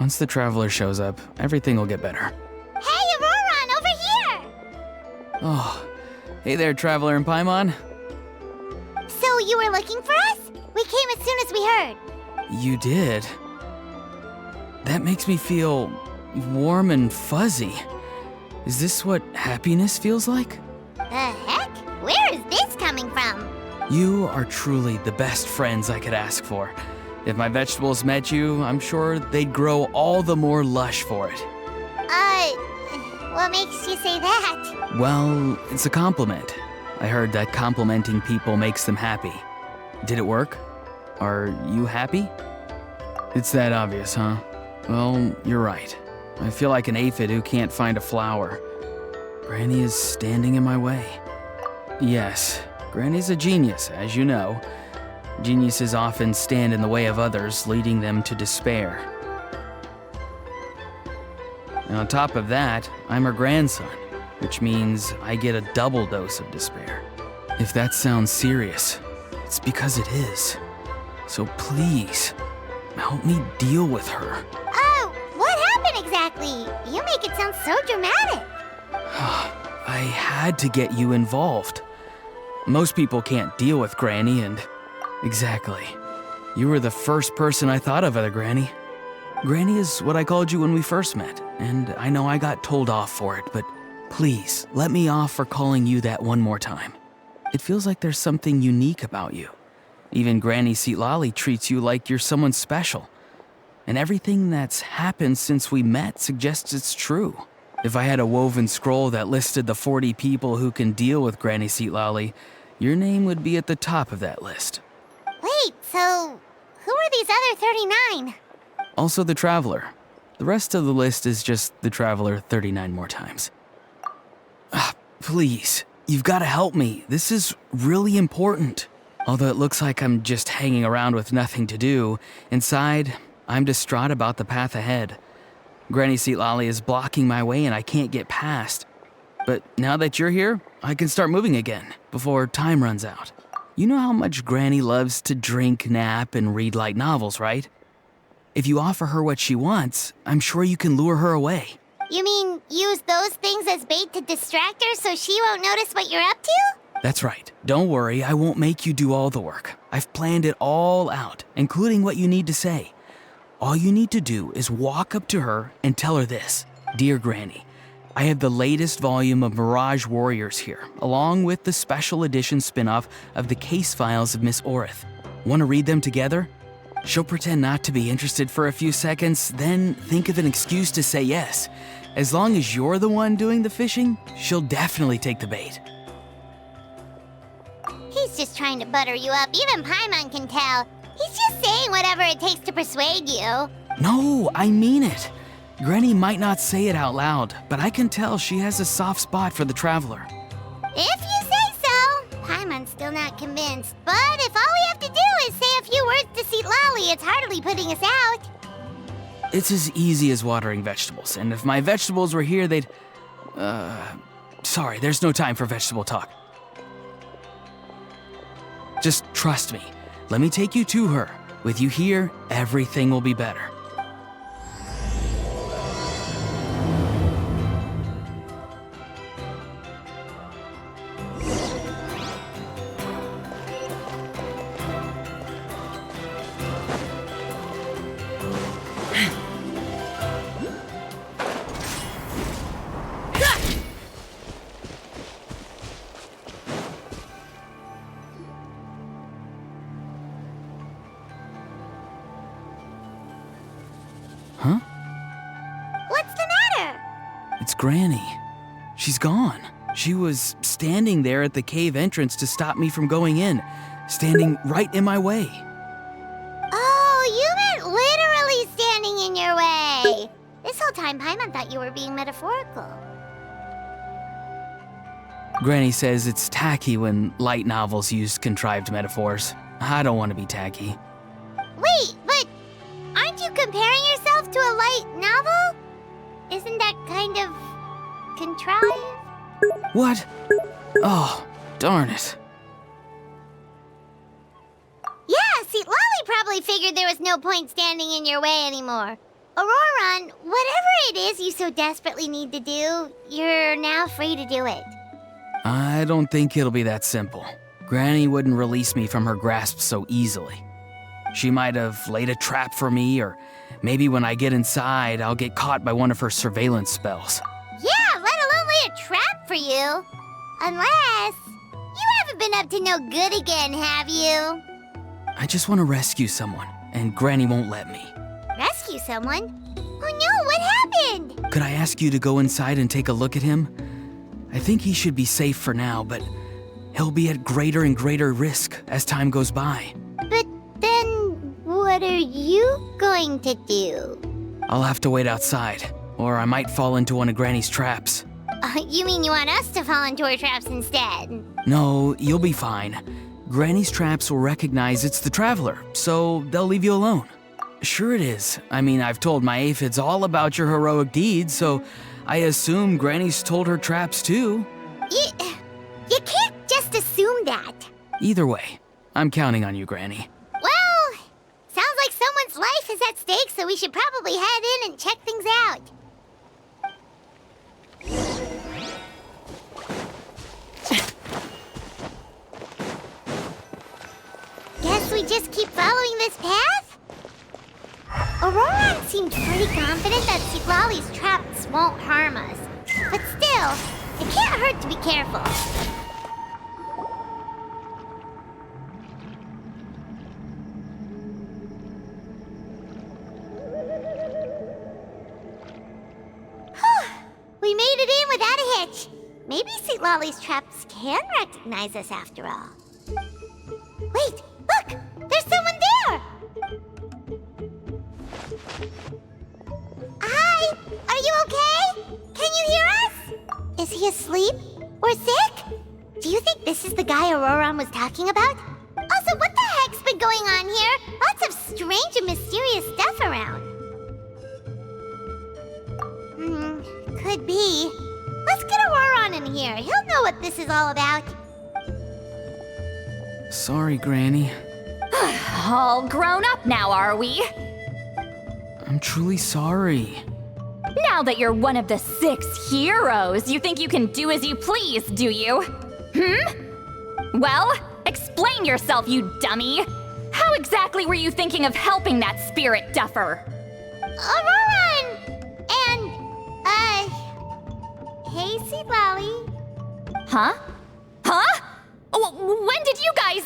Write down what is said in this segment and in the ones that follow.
Once the traveler shows up, everything will get better. Hey, Auroron, over here! Oh, hey there, traveler in Paimon. So you were looking for us? We came as soon as we heard. You did? That makes me feel warm and fuzzy. Is this what happiness feels like? The heck? Where is this coming from? You are truly the best friends I could ask for. If my vegetables met you, I'm sure they'd grow all the more lush for it. What makes you say that? Well, it's a compliment. I heard that complimenting people makes them happy. Did it work? Are you happy? It's that obvious, huh? Well, you're right. I feel like an aphid who can't find a flower. Granny is standing in my way. Yes, Granny's a genius, as you know. Geniuses often stand in the way of others, leading them to despair. And on top of that, I'm her grandson, which means I get a double dose of despair. If that sounds serious, it's because it is. So please, help me deal with her. Oh, what happened exactly? You make it sound so dramatic. I had to get you involved. Most people can't deal with Granny, and... Exactly. You were the first person I thought of, other Granny. Granny is what I called you when we first met, and I know I got told off for it, but please, let me off for calling you that one more time. It feels like there's something unique about you. Even Granny Seatlali treats you like you're someone special. And everything that's happened since we met suggests it's true. If I had a woven scroll that listed the 40 people who can deal with Granny Seatlali, your name would be at the top of that list. Wait, so who are these other 39? Also the Traveler. The rest of the list is just the Traveler 39 more times. Please, you've got to help me. This is really important. Although it looks like I'm just hanging around with nothing to do, inside, I'm distraught about the path ahead. Granny Seatlali is blocking my way and I can't get past. But now that you're here, I can start moving again, before time runs out. You know how much Granny loves to drink, nap, and read light novels, right? If you offer her what she wants, I'm sure you can lure her away. You mean use those things as bait to distract her so she won't notice what you're up to? That's right. Don't worry, I won't make you do all the work. I've planned it all out, including what you need to say. All you need to do is walk up to her and tell her this. Dear Granny, I have the latest volume of Mirage Warriors here, along with the special edition spin-off of the case files of Miss Orith. Want to read them together? She'll pretend not to be interested for a few seconds, then think of an excuse to say yes. As long as you're the one doing the fishing, she'll definitely take the bait. He's just trying to butter you up. Even Paimon can tell. He's just saying whatever it takes to persuade you. No, I mean it. Granny might not say it out loud, but I can tell she has a soft spot for the Traveler. If you say so. Paimon's still not convinced. But if all we have to do is say a few words to Seatlali, it's hardly putting us out. It's as easy as watering vegetables, and if my vegetables were here, they'd... Sorry, there's no time for vegetable talk. Just trust me. Let me take you to her. With you here, everything will be better. Huh? What's the matter? It's Granny. She's gone. She was standing there at the cave entrance to stop me from going in, standing right in my way. Oh, you meant literally standing in your way. This whole time, Paimon thought you were being metaphorical. Granny says it's tacky when light novels use contrived metaphors. I don't want to be tacky. Wait, but aren't you comparing yourself to a light novel? Isn't that kind of contrived? What? Oh, darn it. Yeah, see, Lolly probably figured there was no point standing in your way anymore. Auroron, whatever it is you so desperately need to do, you're now free to do it. I don't think it'll be that simple. Granny wouldn't release me from her grasp so easily. She might have laid a trap for me, or maybe when I get inside, I'll get caught by one of her surveillance spells. Yeah, let alone lay a trap for you. Unless... you haven't been up to no good again, have you? I just want to rescue someone, and Granny won't let me. Rescue someone? Oh no, what happened? Could I ask you to go inside and take a look at him? I think he should be safe for now, but he'll be at greater and greater risk as time goes by. But then, what are you going to do? I'll have to wait outside, or I might fall into one of Granny's traps. You mean you want us to fall into her traps instead? No, you'll be fine. Granny's traps will recognize it's the Traveler, so they'll leave you alone. Sure it is. I mean, I've told my aphids all about your heroic deeds, so I assume Granny's told her traps too. You can't just assume that. Either way, I'm counting on you, Granny. Well, sounds like someone's life is at stake, so we should probably head in and check things out. Guess we just keep following this path? Auroron seemed pretty confident that Citlali's traps won't harm us. But still, it can't hurt to be careful. We made it in without a hitch. Maybe Citlali's traps can recognize us after all. Wait, look! There's someone there! Hi! Are you okay? Can you hear us? Is he asleep? Or sick? Do you think this is the guy Auroron was talking about? Also, what the heck's been going on here? Lots of strange and mysterious stuff around. Could be. Let's get Auroron in here. He'll know what this is all about. Sorry, Granny. All grown up now, are we? I'm truly sorry. Now that you're one of the 6 heroes, you think you can do as you please, do you? Well, explain yourself, you dummy! How exactly were you thinking of helping that spirit duffer? Auroron! And, hey, Citlali. Huh? When did you guys...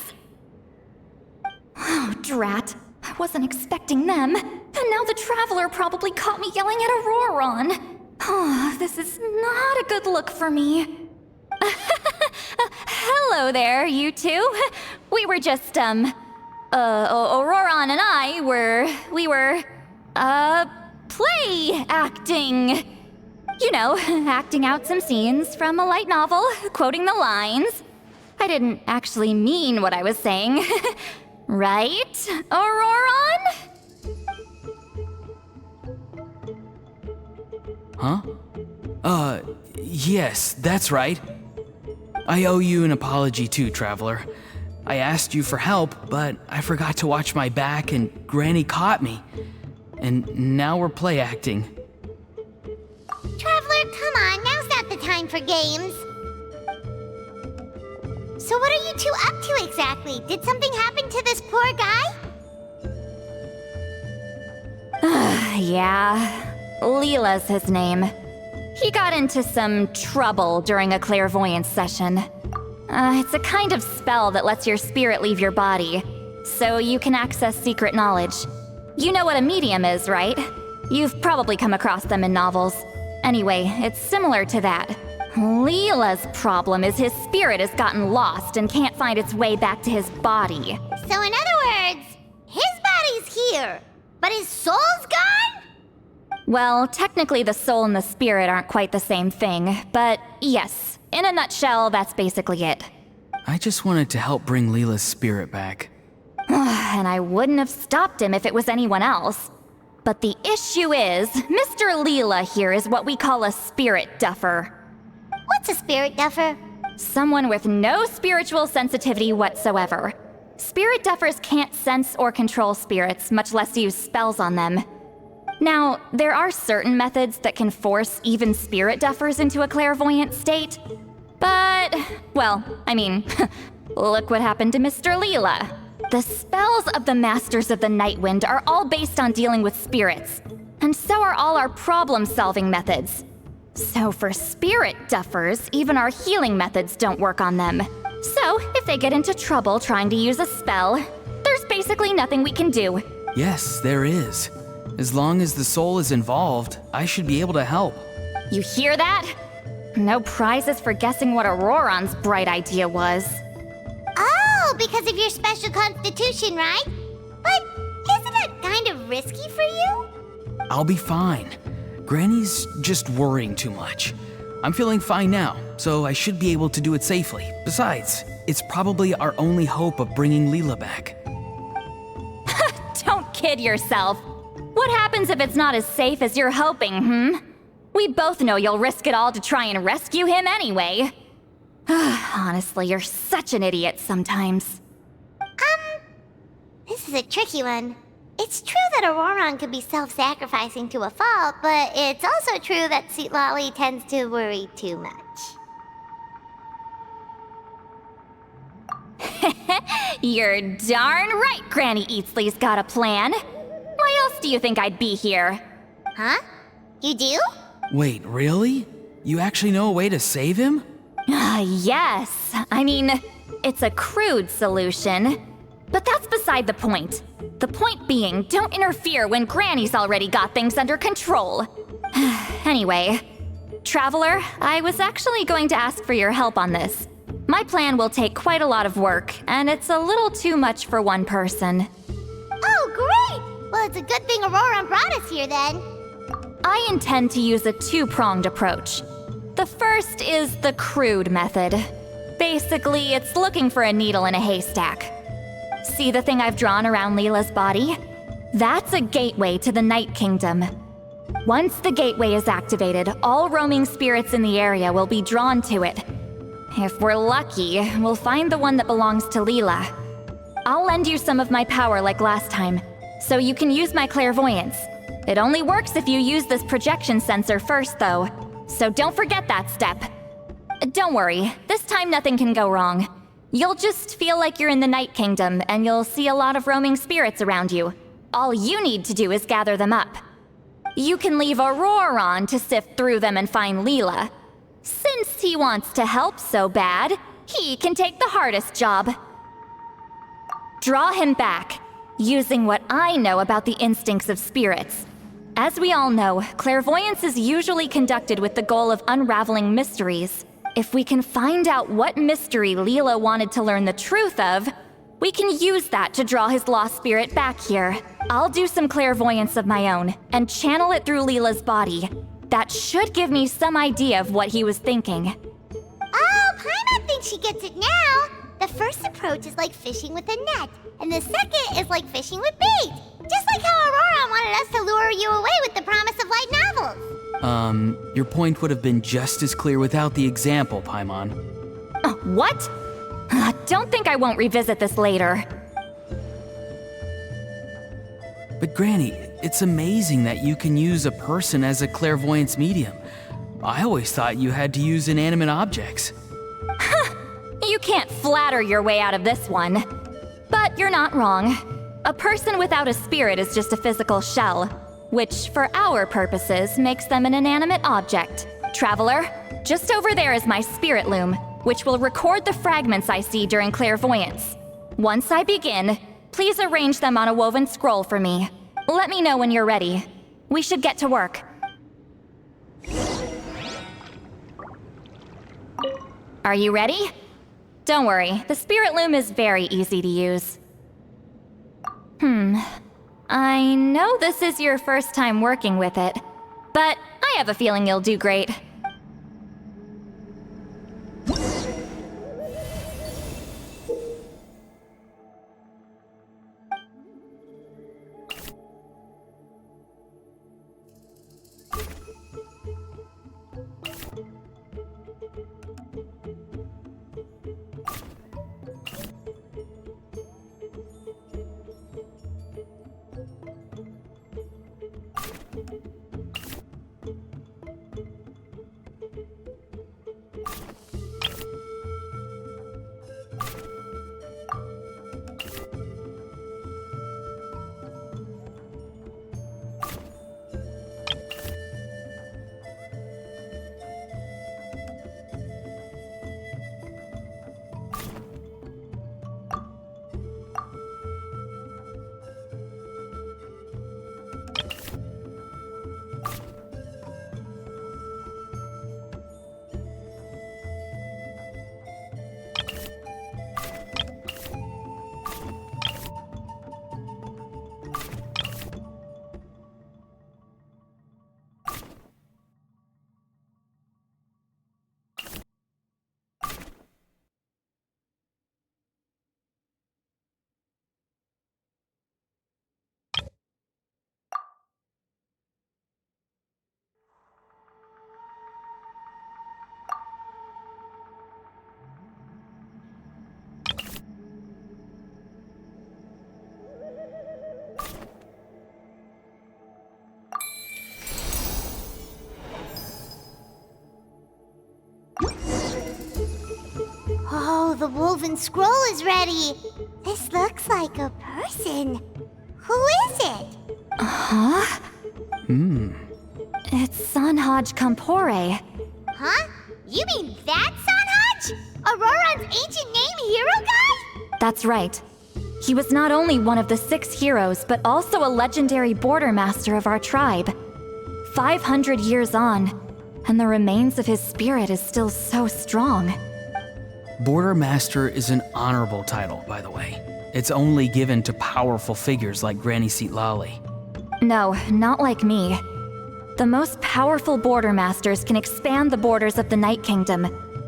Oh, drat. I wasn't expecting them. And now the Traveler probably caught me yelling at Auroron. Oh, this is not a good look for me. Hello there, you two. We were just, Auroron and I we were, play acting. You know, acting out some scenes from a light novel, quoting the lines. I didn't actually mean what I was saying. Right, Auroron? Huh? Yes, that's right. I owe you an apology too, Traveler. I asked you for help, but I forgot to watch my back and Granny caught me. And now we're play acting. Traveler, come on. Now's not the time for games. So what are you two up to exactly? Did something happen to this poor guy? Yeah. Leela's his name. He got into some trouble during a clairvoyance session. It's a kind of spell that lets your spirit leave your body, so you can access secret knowledge. You know what a medium is, right? You've probably come across them in novels. Anyway, it's similar to that. Leela's problem is his spirit has gotten lost and can't find its way back to his body. So in other words, his body's here, but his soul's gone? Well, technically the soul and the spirit aren't quite the same thing, but yes, in a nutshell, that's basically it. I just wanted to help bring Leela's spirit back. And I wouldn't have stopped him if it was anyone else. But the issue is, Mr. Leela here is what we call a spirit duffer. What's a spirit duffer? Someone with no spiritual sensitivity whatsoever. Spirit duffers can't sense or control spirits, much less use spells on them. Now, there are certain methods that can force even spirit duffers into a clairvoyant state. But, well, I mean, look what happened to Mr. Leela. The spells of the Masters of the Nightwind are all based on dealing with spirits, and so are all our problem-solving methods. So for spirit duffers, even our healing methods don't work on them. So, if they get into trouble trying to use a spell, there's basically nothing we can do. Yes, there is. As long as the soul is involved, I should be able to help. You hear that? No prizes for guessing what Auroron's bright idea was. Oh, because of your special constitution, right? But isn't that kind of risky for you? I'll be fine. Granny's just worrying too much. I'm feeling fine now, so I should be able to do it safely. Besides, it's probably our only hope of bringing Leela back. Don't kid yourself. What happens if it's not as safe as you're hoping, We both know you'll risk it all to try and rescue him anyway. Honestly, you're such an idiot sometimes. This is a tricky one. It's true that Auroron could be self-sacrificing to a fault, but it's also true that Lolly tends to worry too much. You're darn right Granny Eatsley's got a plan. Why else do you think I'd be here? Huh? You do? Wait, really? You actually know a way to save him? Yes. I mean, it's a crude solution. But that's beside the point. The point being, don't interfere when Granny's already got things under control. Anyway, Traveler, I was actually going to ask for your help on this. My plan will take quite a lot of work, and it's a little too much for one person. Oh, great! Well, it's a good thing Auroron brought us here then. I intend to use a two-pronged approach. The first is the crude method. Basically, it's looking for a needle in a haystack. See the thing I've drawn around Leela's body? That's a gateway to the Night Kingdom. Once the gateway is activated, all roaming spirits in the area will be drawn to it. If we're lucky, we'll find the one that belongs to Leela. I'll lend you some of my power like last time, so you can use my clairvoyance. It only works if you use this projection sensor first, though, so don't forget that step. Don't worry, this time nothing can go wrong. You'll just feel like you're in the Night Kingdom, and you'll see a lot of roaming spirits around you. All you need to do is gather them up. You can leave Auroron to sift through them and find Leela. Since he wants to help so bad, he can take the hardest job. Draw him back, using what I know about the instincts of spirits. As we all know, clairvoyance is usually conducted with the goal of unraveling mysteries. If we can find out what mystery Leela wanted to learn the truth of, we can use that to draw his lost spirit back here. I'll do some clairvoyance of my own, and channel it through Leela's body. That should give me some idea of what he was thinking. Oh, Paimon thinks she gets it now. The first approach is like fishing with a net, and the second is like fishing with bait. Just like how Auroron wanted us to lure you away with the promise of light novels. Your point would have been just as clear without the example, Paimon. What? Don't think I won't revisit this later. But Granny, it's amazing that you can use a person as a clairvoyance medium. I always thought you had to use inanimate objects. You can't flatter your way out of this one. But you're not wrong. A person without a spirit is just a physical shell, which, for our purposes, makes them an inanimate object. Traveler, just over there is my spirit loom, which will record the fragments I see during clairvoyance. Once I begin, please arrange them on a woven scroll for me. Let me know when you're ready. We should get to work. Are you ready? Don't worry, the spirit loom is very easy to use. I know this is your first time working with it, but I have a feeling you'll do great. Oh, the woven scroll is ready. This looks like a person. Who is it? Huh? It's Sanhaj Kampore. Huh? You mean that Sanhaj? Auroran's ancient name hero guy? That's right. He was not only one of the 6 heroes, but also a legendary border master of our tribe. 500 years on, and the remains of his spirit is still so strong. Border Master is an honorable title, by the way. It's only given to powerful figures like Granny Seatlali. No, not like me. The most powerful border masters can expand the borders of the Night Kingdom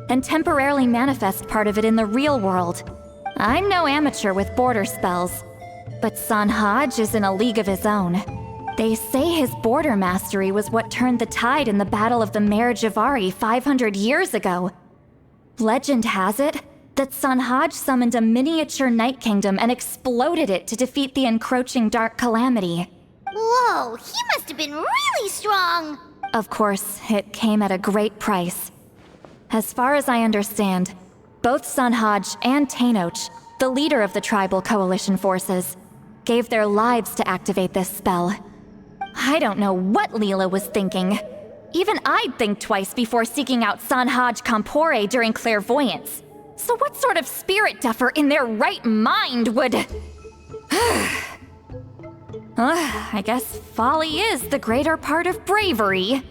and temporarily manifest part of it in the real world. I'm no amateur with border spells, but Sanhaj is in a league of his own. They say his border mastery was what turned the tide in the Battle of the Mare Javari 500 years ago. Legend has it that Sanhaj summoned a miniature Night Kingdom and exploded it to defeat the encroaching Dark Calamity. Whoa, he must have been really strong. Of course, it came at a great price. As far as I understand, both Sanhaj and Tainoch, the leader of the tribal coalition forces, gave their lives to activate this spell. I don't know what Leela was thinking. Even I'd think twice before seeking out Sanhaj Kampore during clairvoyance. So what sort of spirit duffer in their right mind would... I guess folly is the greater part of bravery.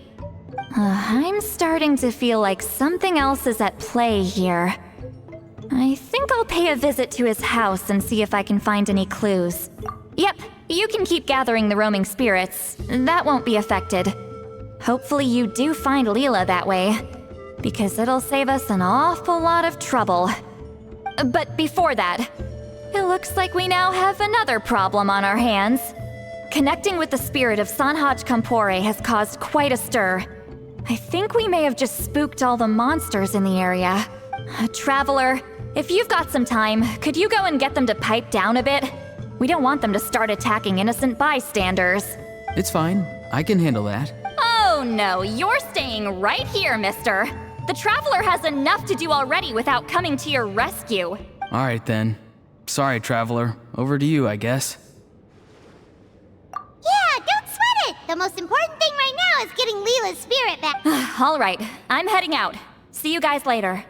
I'm starting to feel like something else is at play here. I think I'll pay a visit to his house and see if I can find any clues. Yep, you can keep gathering the roaming spirits. That won't be affected. Hopefully you do find Leela that way, because it'll save us an awful lot of trouble. But before that, it looks like we now have another problem on our hands. Connecting with the spirit of Sanhaj Kampore has caused quite a stir. I think we may have just spooked all the monsters in the area. Traveler, if you've got some time, could you go and get them to pipe down a bit? We don't want them to start attacking innocent bystanders. It's fine. I can handle that. Oh no, you're staying right here, mister. The Traveler has enough to do already without coming to your rescue. All right then. Sorry, Traveler. Over to you, I guess. Yeah, don't sweat it. The most important thing right now is getting Leela's spirit back. All right, I'm heading out. See you guys later.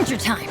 Adventure time!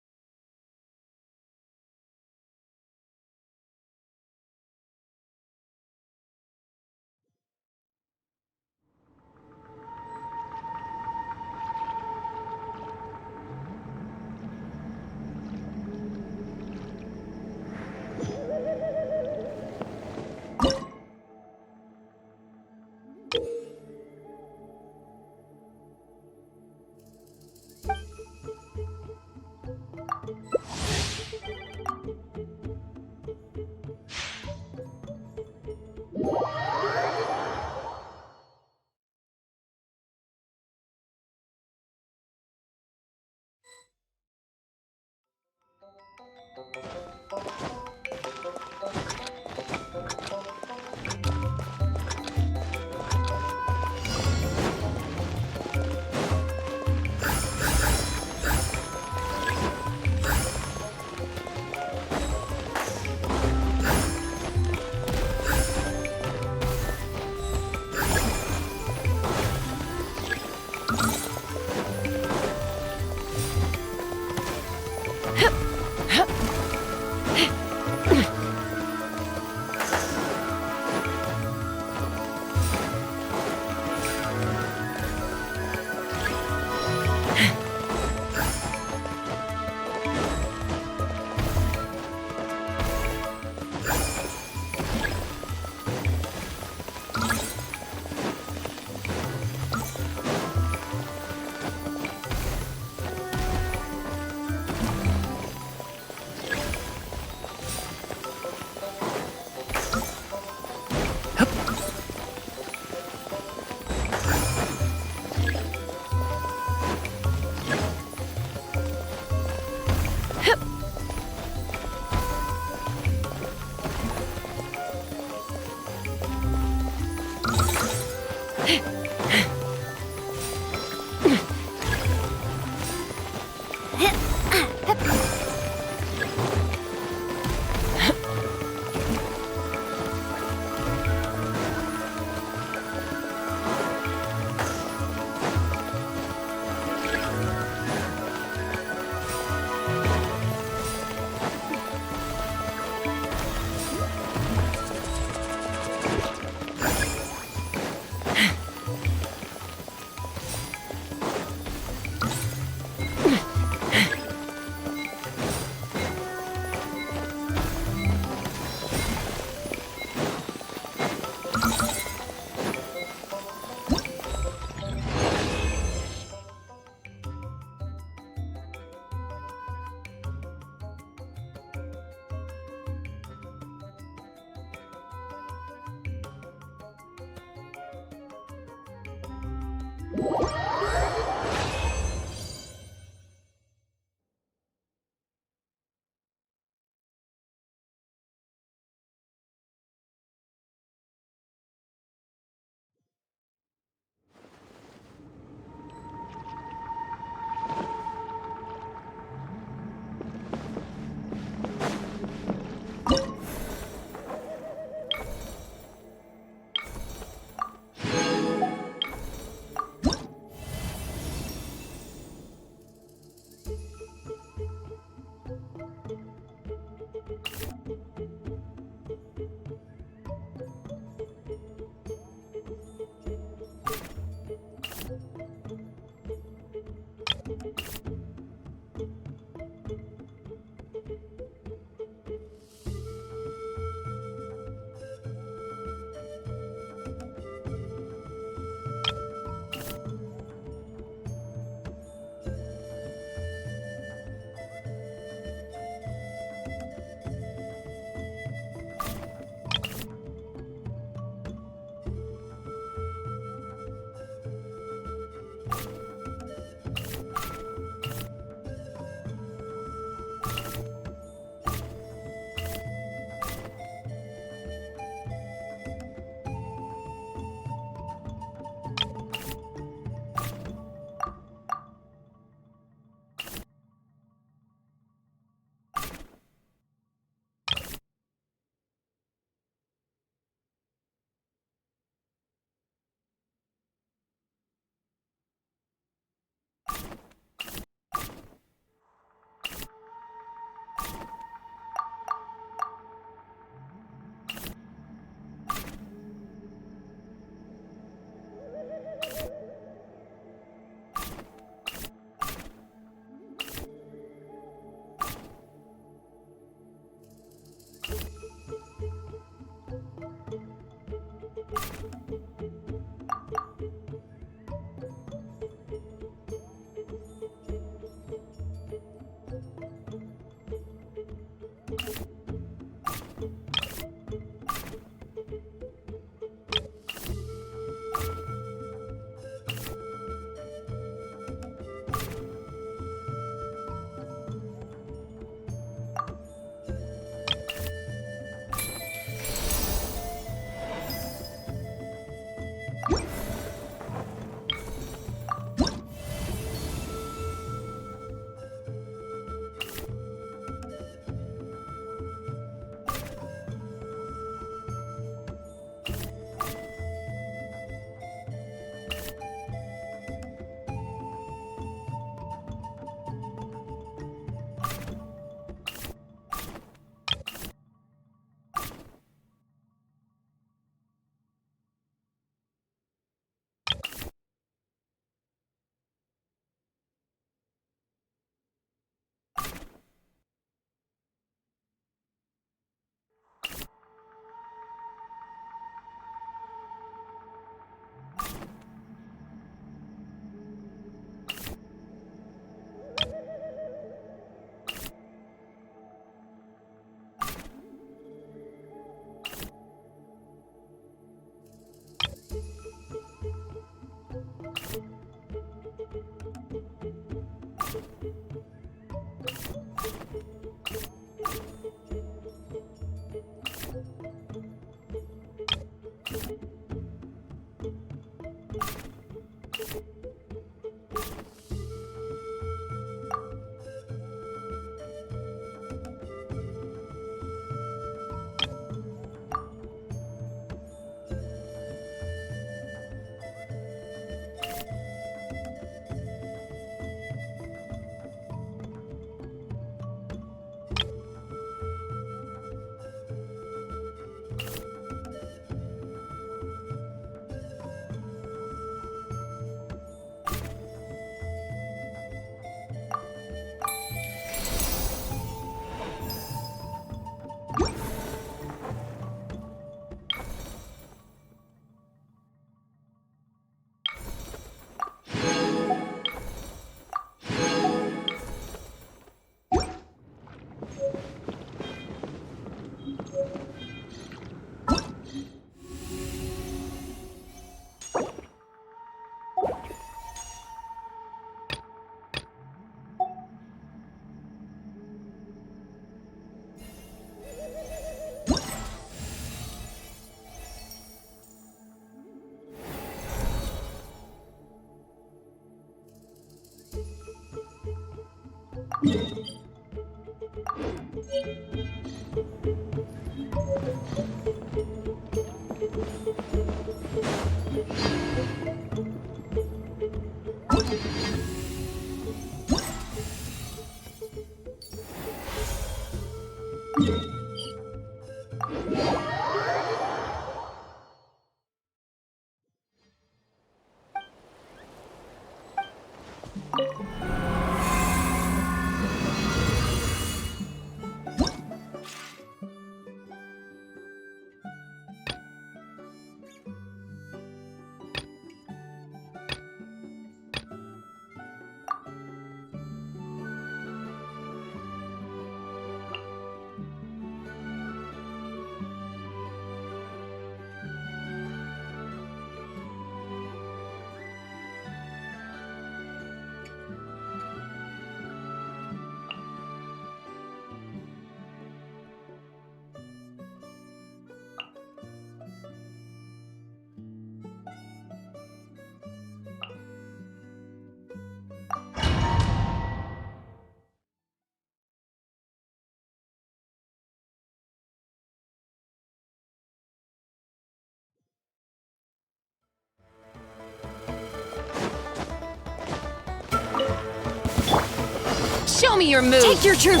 Show me your move! Take your true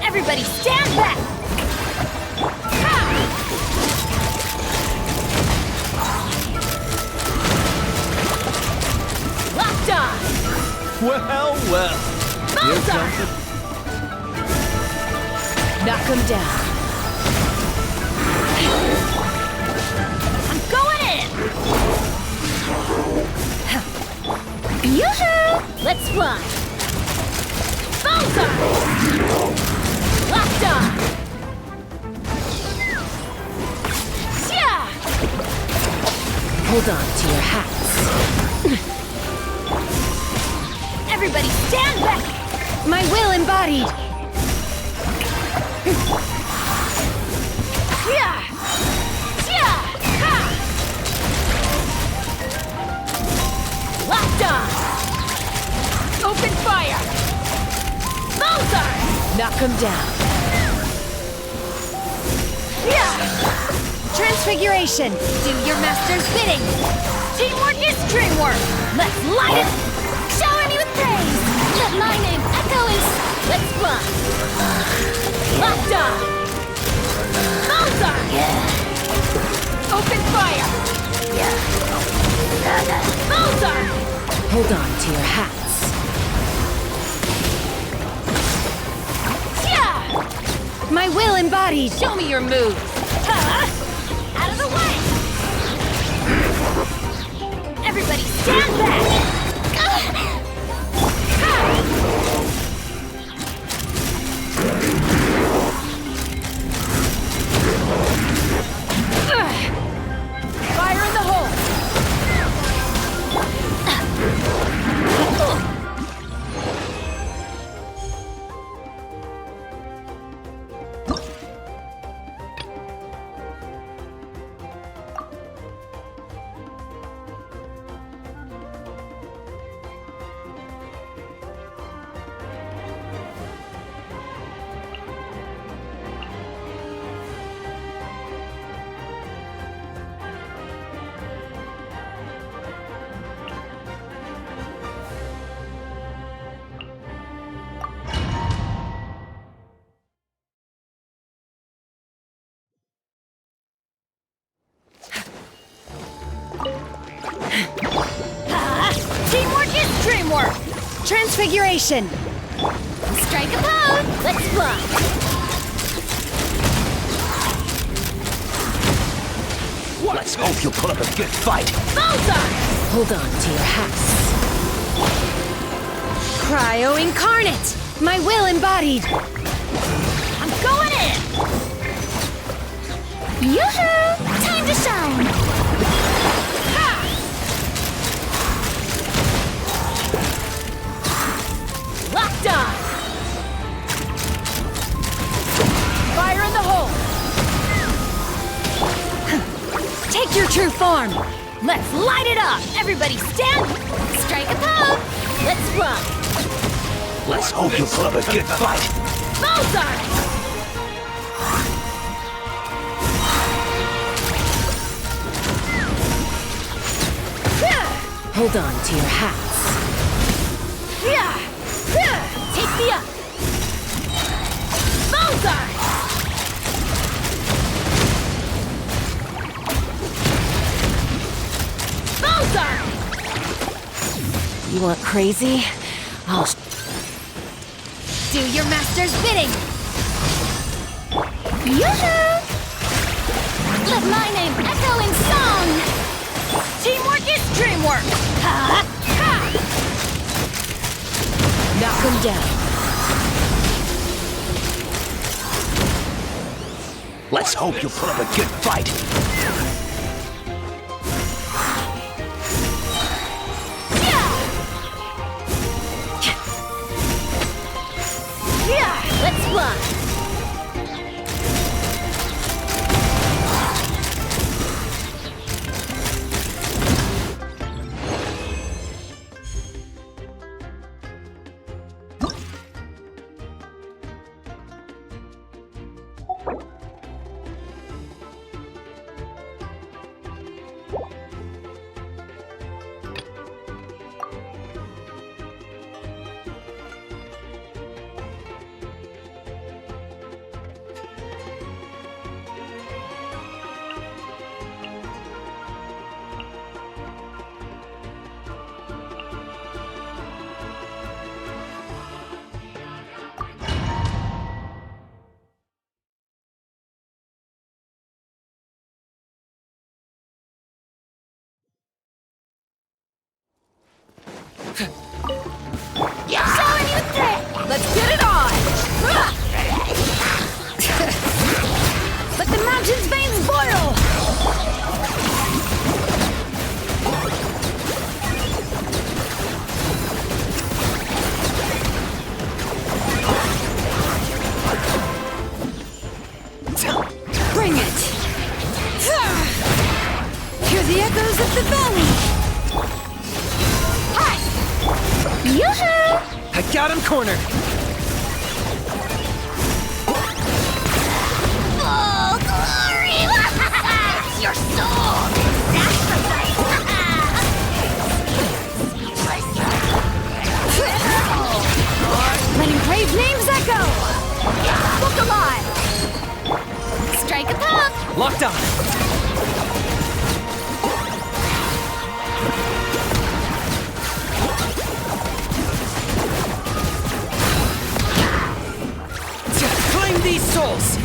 Everybody stand back! Locked on! Well, well. Bullseye! Knock him down. I'm going in! Yoo-hoo! Let's fly! Bullseye! Locked on! Yeah! Hold on to your hats. Everybody stand back! My will embodied! Yeah! Yeah! Ha! Locked on! Open fire! Bullseye! Knock him down. Yeah! Transfiguration! Do your master's bidding! Teamwork is dreamwork! Let's light it! Shower me with praise! Let my name echo in... Let's fly! Locked on! Bullseye! Open fire! Bullseye! Hold on to your hats. Yeah! My will embodied! Show me your moves! Huh? Out of the way! Everybody stand back! Fire in the hole! Teamwork is dreamwork! Transfiguration! Strike a pose! Let's fly! Let's hope you'll put up a good fight. Bullseye! Hold on to your hats. Cryo incarnate! My will embodied! I'm going in! Yoo-hoo! Time to shine! Ha! Locked on! Fire in the hole! Take your true form! Let's light it up! Everybody stand! Strike a pose! Let's fly! Let's hope you put up a good fight. Bullseye! Hold on to your hats. Take me up! Bullseye! Bullseye! You want crazy? I'll do your master's bidding! Yoo-hoo! Let my name echo in song! Teamwork is dreamwork! Knock him down. Let's hope you put up a good fight. Let's fly! Let's get it on! Let the mountain's veins boil! Bring it! Hear the echoes of the valley! Yoo-hoo! I got him cornered. Oh, glory! It's your soul! Sacrifice! Letting brave names echo! Look alive! Strike a pop! Locked on. Claim these souls.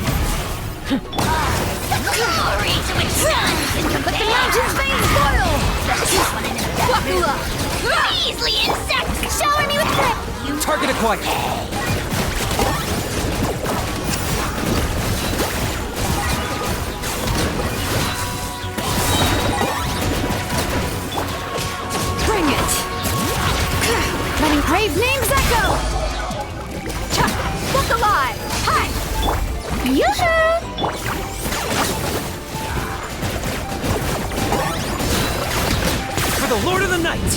Glory to its sons and Let the mountain's veins boil! Buckle up! measly insects! Shower me with flip! Target acquired. Bring it! Letting brave names echo! Look alive! Hi! Yoo-hoo! For the Lord of the Night.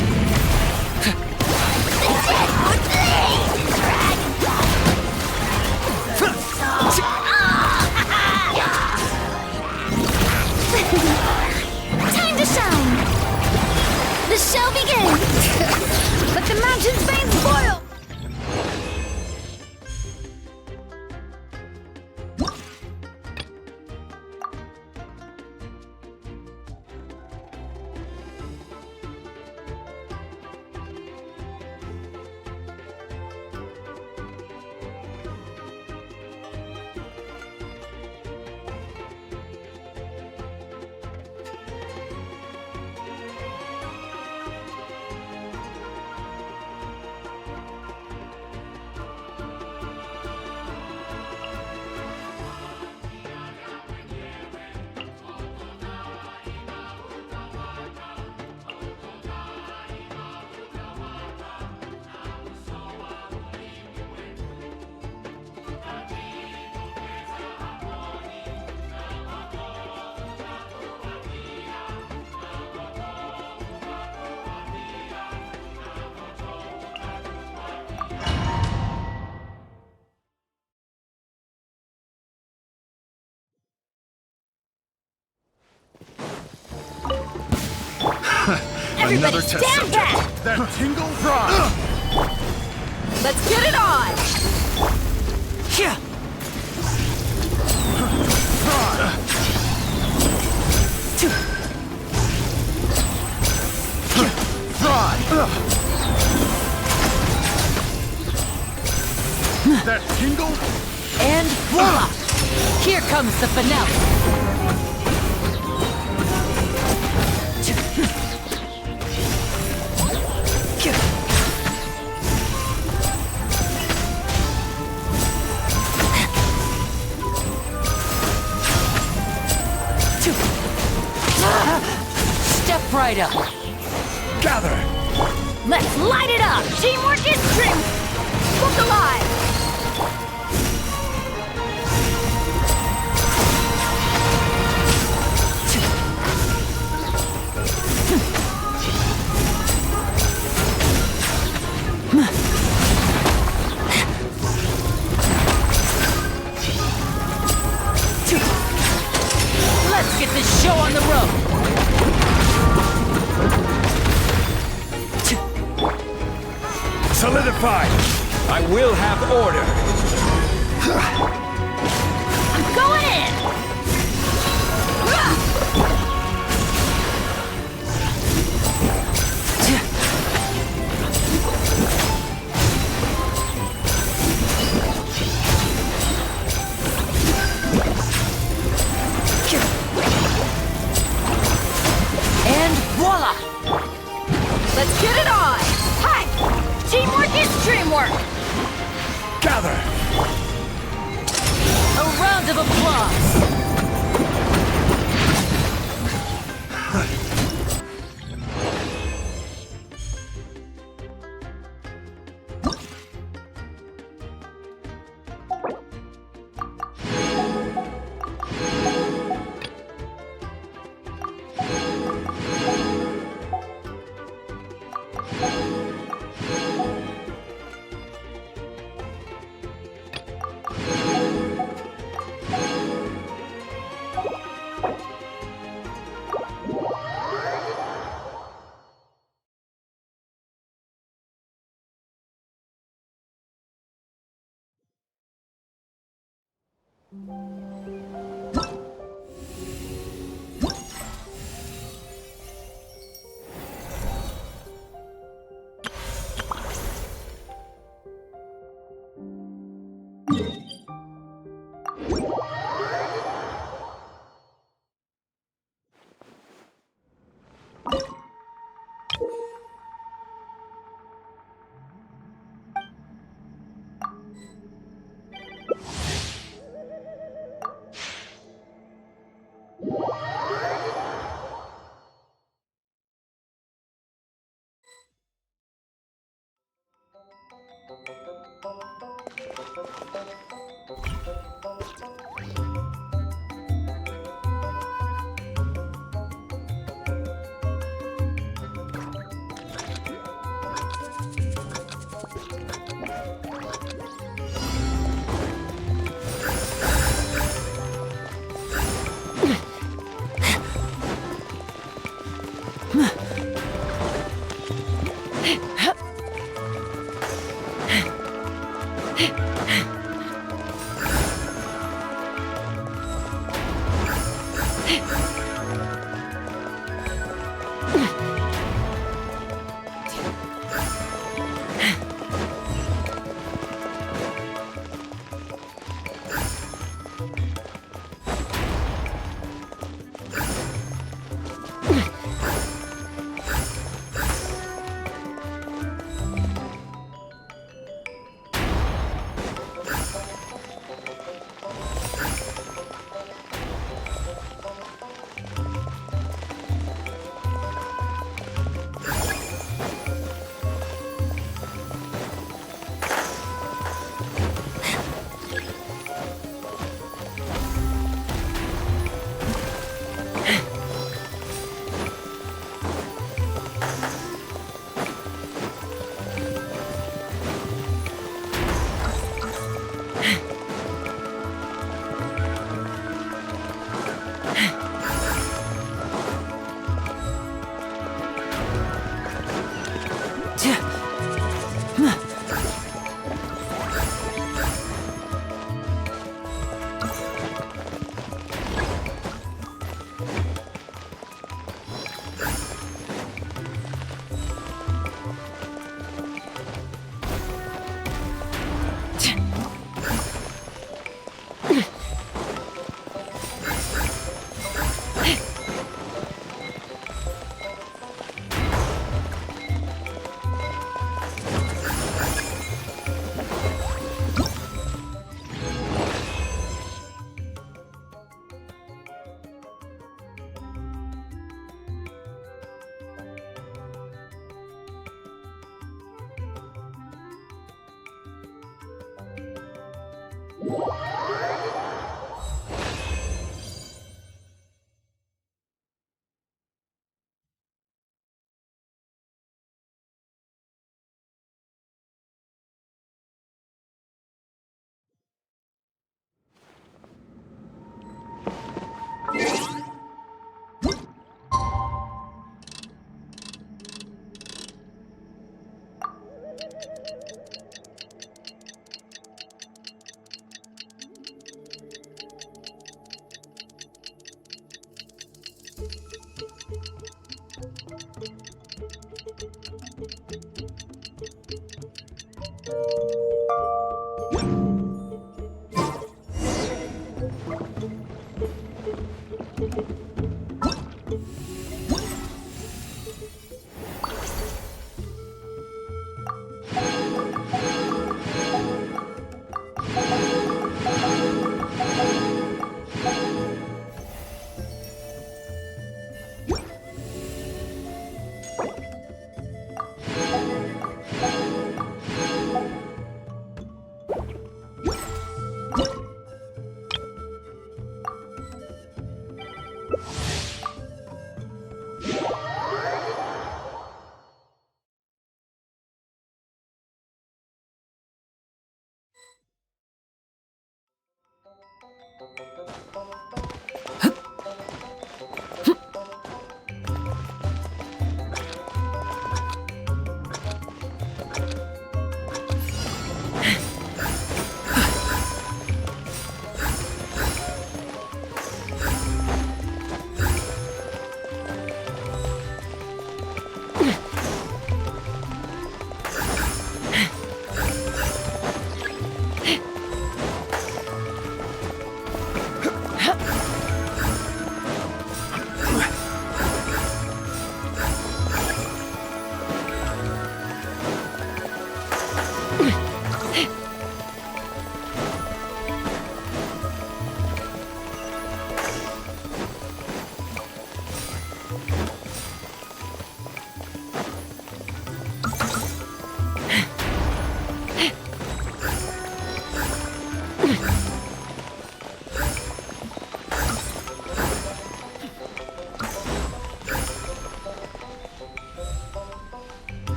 Time to shine! The show begins! Let the mountain's veins boil! Everybody Another test stand subject. back! That tingle prime. Let's get it on! Yeah. That tingle. And voila! Here comes the finale! Step right up! Gather. Let's light it up! Teamwork is dream! Look alive! Let's get this show on the road! Solidified. I will have order. I'm going in! And voila! Let's get it on! Hi! Teamwork is dreamwork! Gather. A round of applause!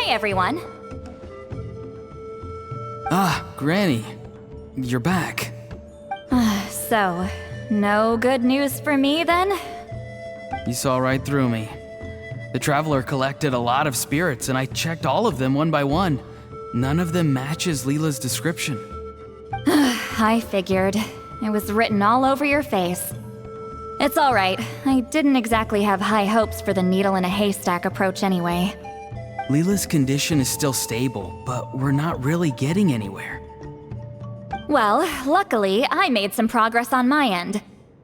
Hey, everyone. Ah, Granny. You're back. So, No good news for me then? You saw right through me. The Traveler collected a lot of spirits, and I checked all of them one by one. None of them matches Leela's description. I figured. It was written all over your face. It's alright. I didn't exactly have high hopes for the needle in a haystack approach anyway. Leela's condition is still stable, but we're not really getting anywhere. Well, luckily, I made some progress on my end.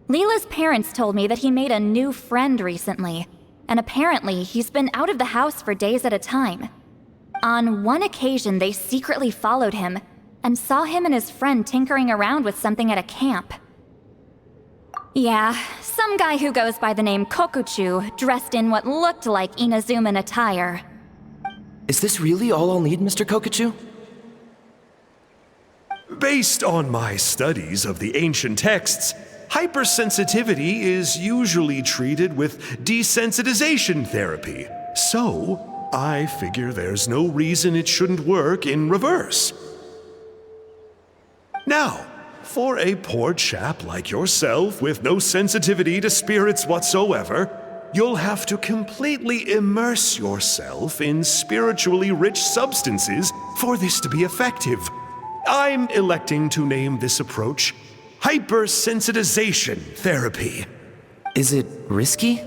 Leela's parents told me that he made a new friend recently, and apparently he's been out of the house for days at a time. On one occasion, they secretly followed him and saw him and his friend tinkering around with something at a camp. Yeah, some guy who goes by the name Kokuchu, dressed in what looked like Inazuman attire. Is this really all I'll need, Mr. Kokuchu? Based on my studies of the ancient texts, hypersensitivity is usually treated with desensitization therapy. So, I figure there's no reason it shouldn't work in reverse. Now, for a poor chap like yourself with no sensitivity to spirits whatsoever, you'll have to completely immerse yourself in spiritually rich substances for this to be effective. I'm electing to name this approach hypersensitization therapy. Is it risky?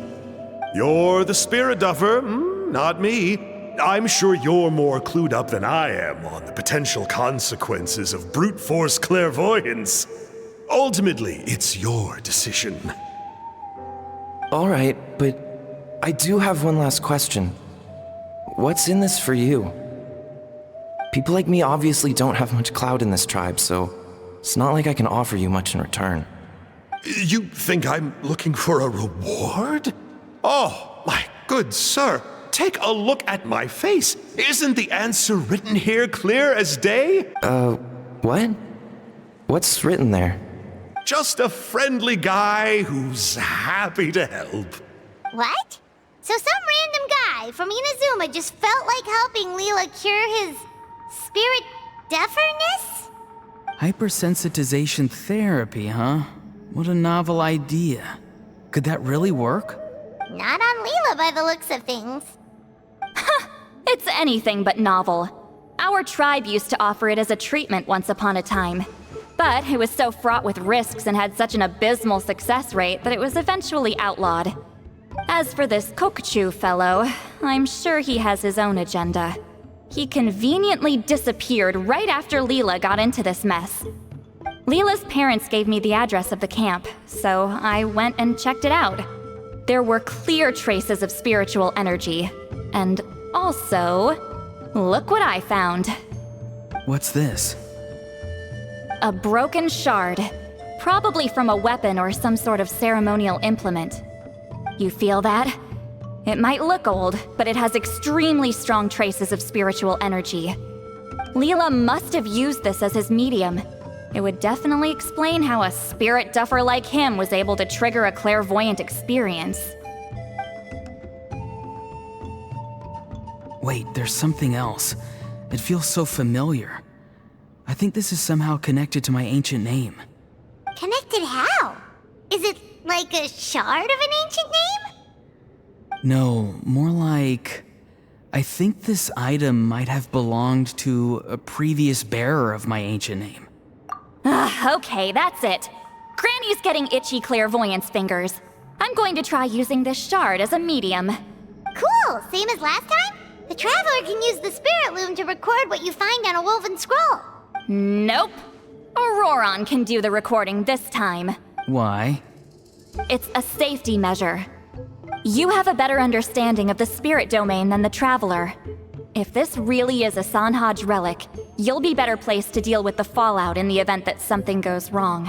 You're the spirit duffer, not me. I'm sure you're more clued up than I am on the potential consequences of brute force clairvoyance. Ultimately, it's your decision. All right, but I do have one last question. What's in this for you? People like me obviously don't have much clout in this tribe, so it's not like I can offer you much in return. You think I'm looking for a reward? Oh, my good sir. Take a look at my face. Isn't the answer written here clear as day? What? What's written there? Just a friendly guy who's happy to help. What? So some random guy from Inazuma just felt like helping Leela cure his spirit deaferness? Hypersensitization therapy, huh? What a novel idea. Could that really work? Not on Leela by the looks of things. It's anything but novel. Our tribe used to offer it as a treatment once upon a time. But it was so fraught with risks and had such an abysmal success rate that it was eventually outlawed. As for this Kokuchu fellow, I'm sure he has his own agenda. He conveniently disappeared right after Leela got into this mess. Leela's parents gave me the address of the camp, so I went and checked it out. There were clear traces of spiritual energy. And also, look what I found. What's this? A broken shard. Probably from a weapon or some sort of ceremonial implement. You feel that? It might look old, but it has extremely strong traces of spiritual energy. Leela must have used this as his medium. It would definitely explain how a spirit duffer like him was able to trigger a clairvoyant experience. Wait, there's something else. It feels so familiar. I think this is somehow connected to my ancient name. Connected how? Is it like a shard of an ancient name? No, more like... I think this item might have belonged to a previous bearer of my ancient name. Okay, that's it. Granny's getting itchy clairvoyance fingers. I'm going to try using this shard as a medium. Cool, same as last time? The Traveler can use the Spirit Loom to record what you find on a woven scroll. Nope. Auroron can do the recording this time. Why? It's a safety measure. You have a better understanding of the spirit domain than the Traveler. If this really is a Sanhaj relic, you'll be better placed to deal with the fallout in the event that something goes wrong.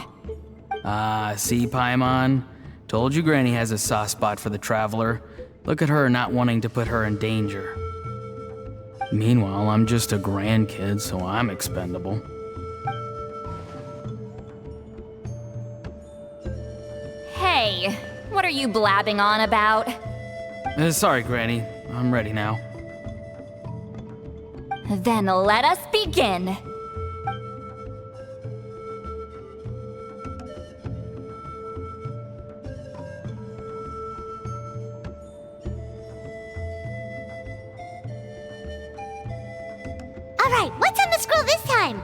See, Paimon? Told you Granny has a soft spot for the Traveler. Look at her not wanting to put her in danger. Meanwhile, I'm just a grandkid, so I'm expendable. Hey, what are you blabbing on about? Sorry, Granny. I'm ready now. Then let us begin. scroll this time?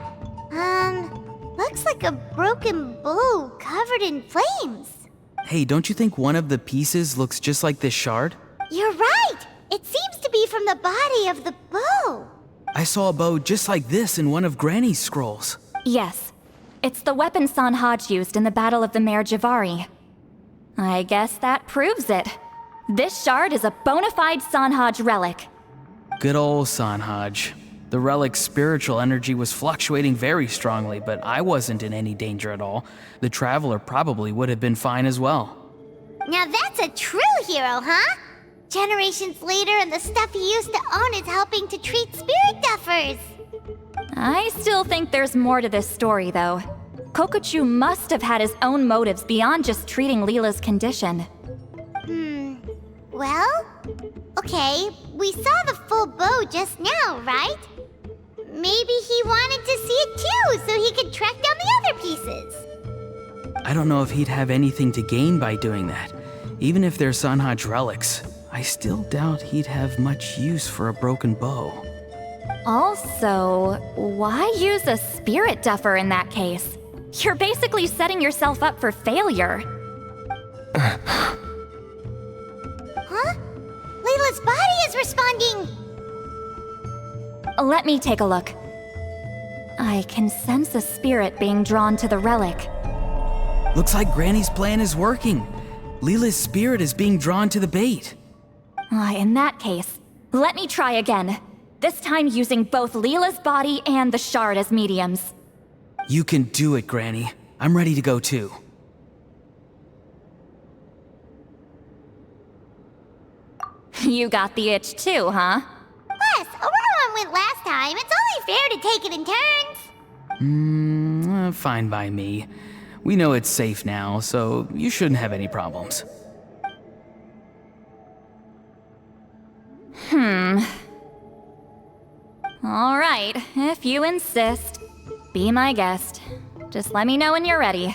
Looks like a broken bow covered in flames. Hey, don't you think one of the pieces looks just like this shard? You're right! It seems to be from the body of the bow. I saw a bow just like this in one of Granny's scrolls. Yes. It's the weapon Sanhaj used in the Battle of the Mare Javari. I guess that proves it. This shard is a bona fide Sanhaj relic. Good old Sanhaj. The relic's spiritual energy was fluctuating very strongly, but I wasn't in any danger at all. The Traveler probably would have been fine as well. Now that's a true hero, huh? Generations later and the stuff he used to own is helping to treat spirit duffers. I still think there's more to this story, though. Kokochu must have had his own motives beyond just treating Leela's condition. Well, okay, we saw the full bow just now, right? Maybe he wanted to see it too, so he could track down the other pieces. I don't know if he'd have anything to gain by doing that. Even if they're Sanhaj relics, I still doubt he'd have much use for a broken bow. Also, why use a spirit duffer in that case? You're basically setting yourself up for failure. Huh? Layla's body is responding! Let me take a look. I can sense a spirit being drawn to the relic. Looks like Granny's plan is working. Leela's spirit is being drawn to the bait. In that case, let me try again. This time using both Leela's body and the shard as mediums. You can do it, Granny. I'm ready to go too. You got the itch too, huh? Plus, Aurora went last time. It's only fair to take it in turns. Fine by me. We know it's safe now, so you shouldn't have any problems. All right, if you insist. Be my guest. Just let me know when you're ready.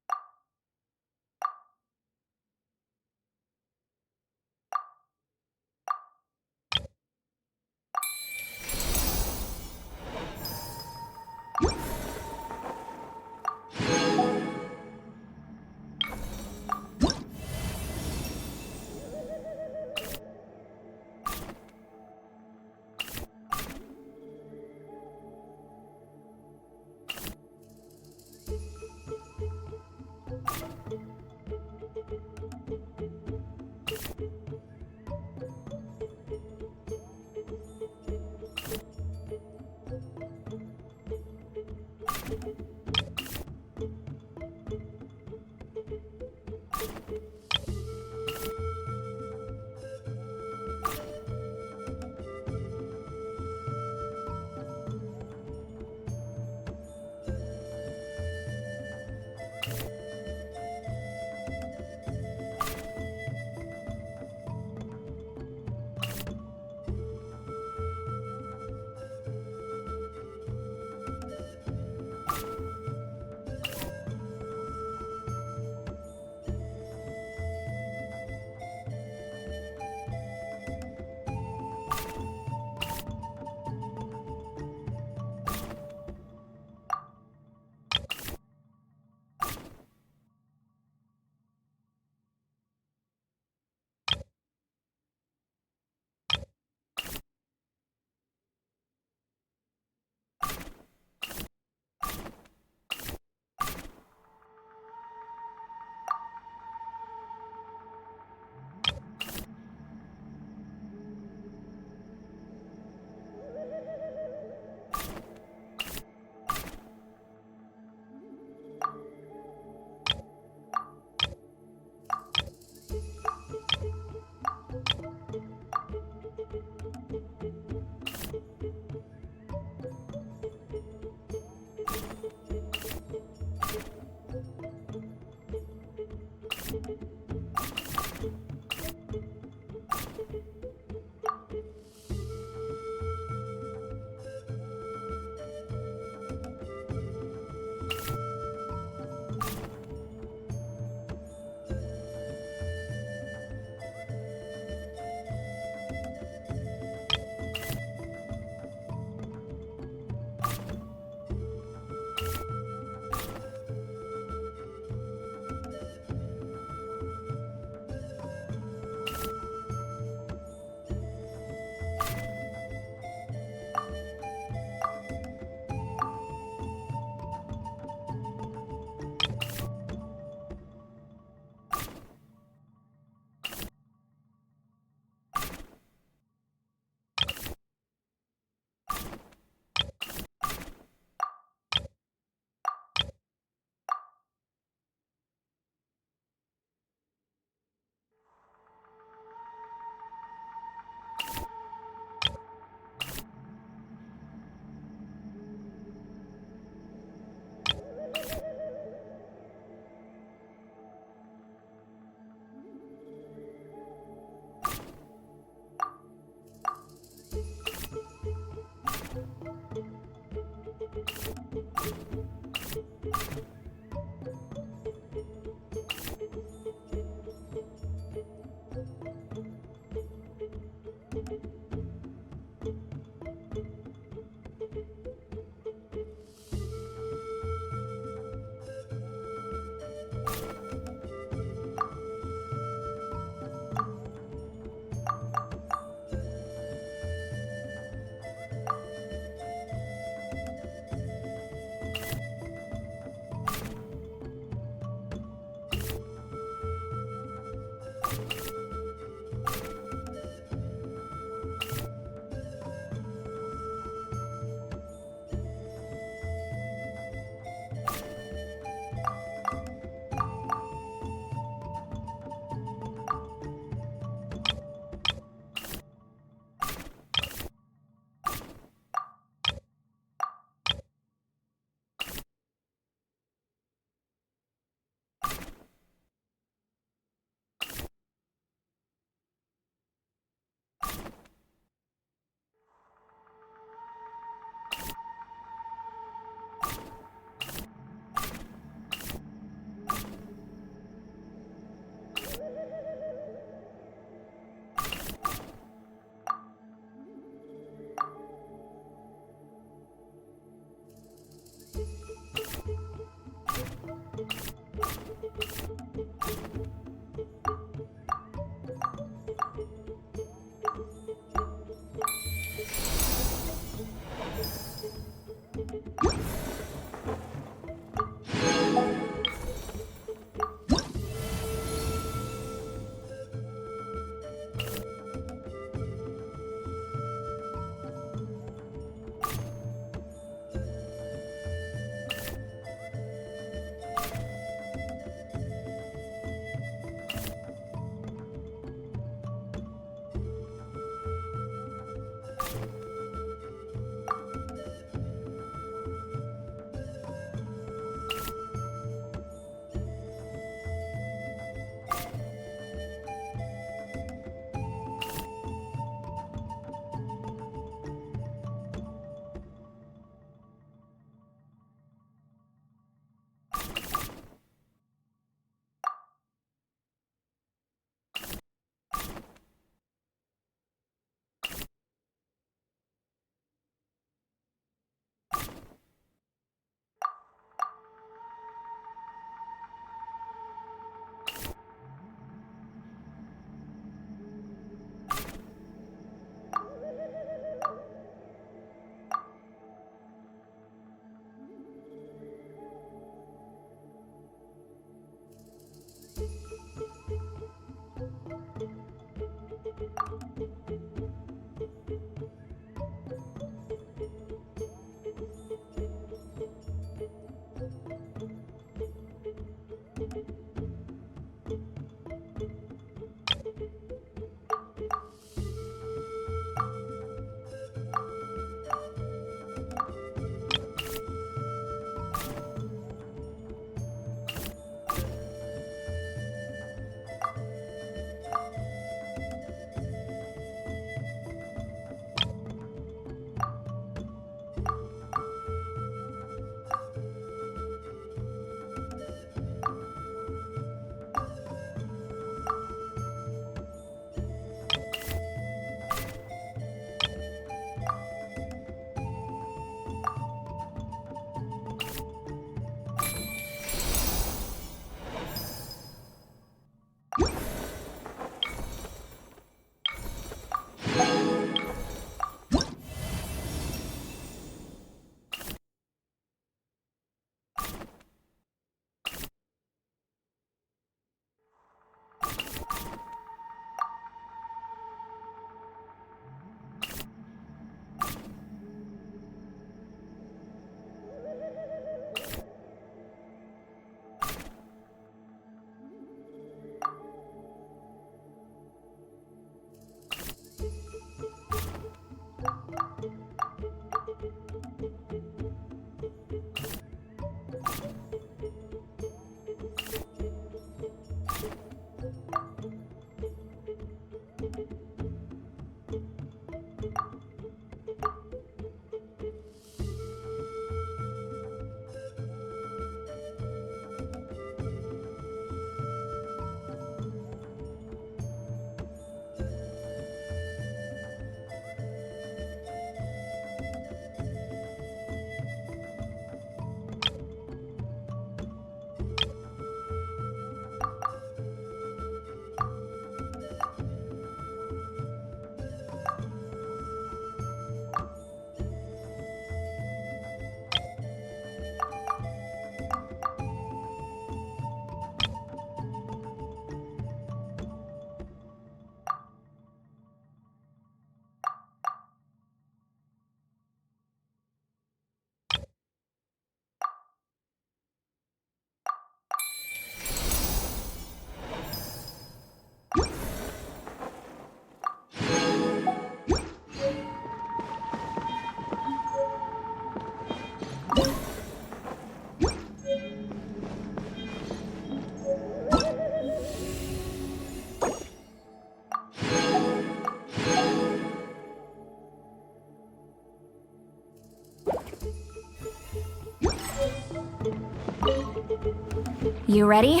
You ready?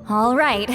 All right.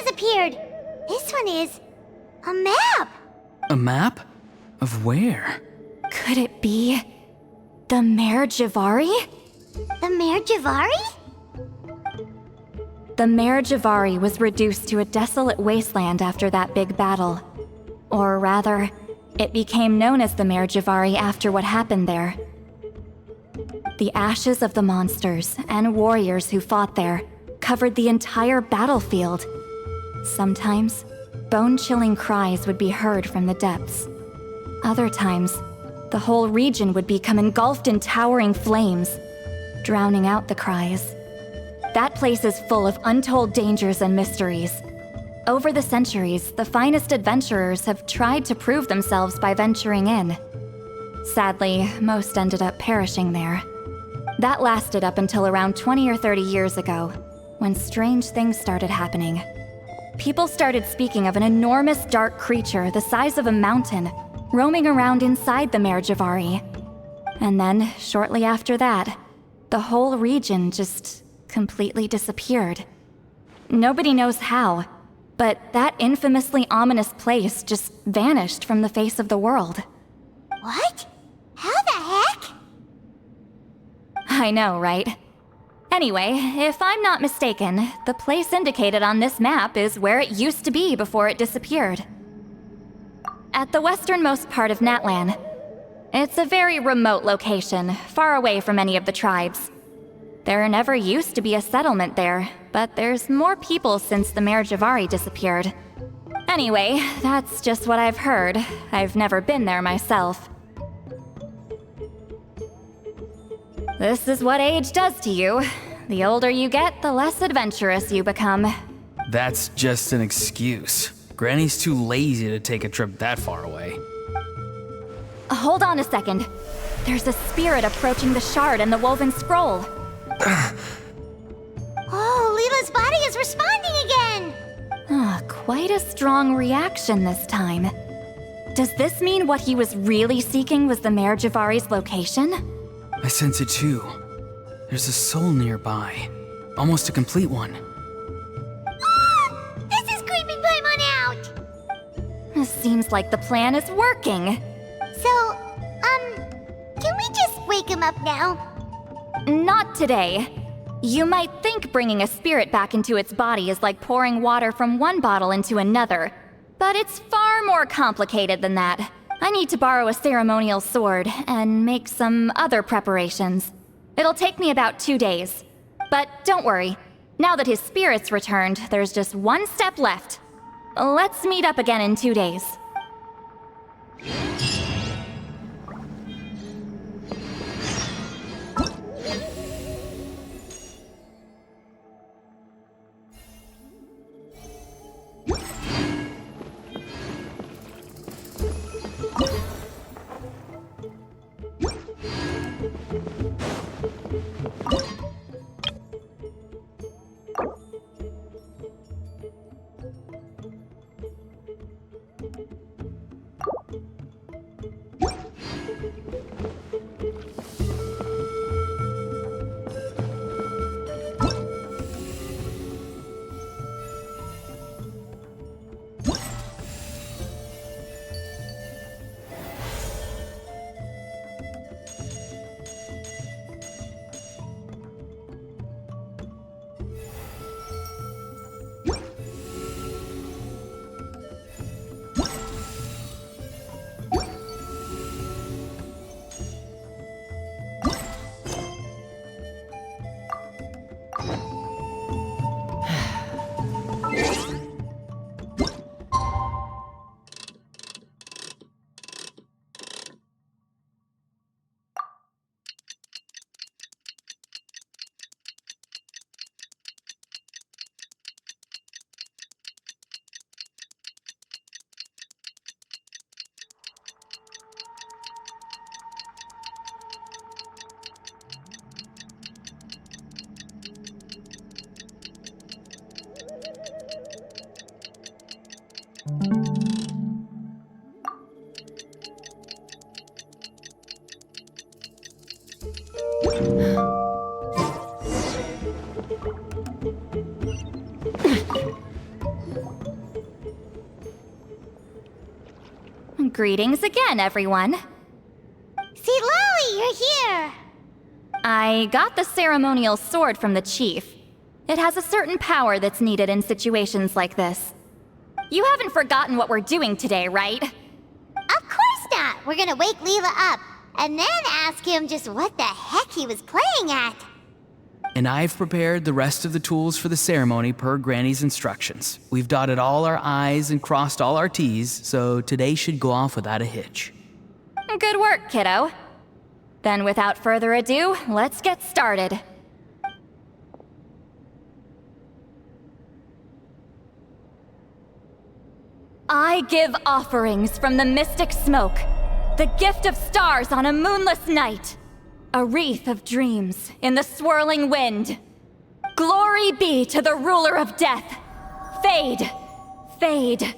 has appeared. This one is a map. A map? Of where? Could it be the Mare Javari? The Mare Javari? The Mare Javari was reduced to a desolate wasteland after that big battle. Or rather, it became known as the Mare Javari after what happened there. The ashes of the monsters and warriors who fought there covered the entire battlefield. Sometimes, bone-chilling cries would be heard from the depths. Other times, the whole region would become engulfed in towering flames, drowning out the cries. That place is full of untold dangers and mysteries. Over the centuries, the finest adventurers have tried to prove themselves by venturing in. Sadly, most ended up perishing there. That lasted up until around 20 or 30 years ago, when strange things started happening. People started speaking of an enormous dark creature the size of a mountain, roaming around inside the Mare Javari. And then, shortly after that, the whole region just completely disappeared. Nobody knows how, but that infamously ominous place just vanished from the face of the world. What? How the heck? I know, right? Anyway, if I'm not mistaken, the place indicated on this map is where it used to be before it disappeared. At the westernmost part of Natlan. It's a very remote location, far away from any of the tribes. There never used to be a settlement there, but there's more people since the Mare Javari disappeared. Anyway, that's just what I've heard. I've never been there myself. This is what age does to you. The older you get, the less adventurous you become. That's just an excuse. Granny's too lazy to take a trip that far away. Hold on a second. There's a spirit approaching the shard and the woven scroll. Oh, Leela's body is responding again! Quite a strong reaction this time. Does this mean what he was really seeking was the Mare Javari's location? I sense it too. There's a soul nearby. Almost a complete one. This is creeping Paimon out! It seems like the plan is working. So, can we just wake him up now? Not today. You might think bringing a spirit back into its body is like pouring water from one bottle into another, but it's far more complicated than that. I need to borrow a ceremonial sword and make some other preparations. It'll take me about 2 days. But don't worry. Now that his spirit's returned, there's just one step left. Let's meet up again in 2 days. Greetings again, everyone. See, Lolly, you're here. I got the ceremonial sword from the chief. It has a certain power that's needed in situations like this. You haven't forgotten what we're doing today, right? Of course not. We're gonna wake Leela up and then ask him just what the heck he was playing at. And I've prepared the rest of the tools for the ceremony per Granny's instructions. We've dotted all our I's and crossed all our T's, so today should go off without a hitch. Good work, kiddo. Then without further ado, let's get started. I give offerings from the mystic smoke, the gift of stars on a moonless night, a wreath of dreams in the swirling wind. Glory be to the ruler of death. Fade, fade,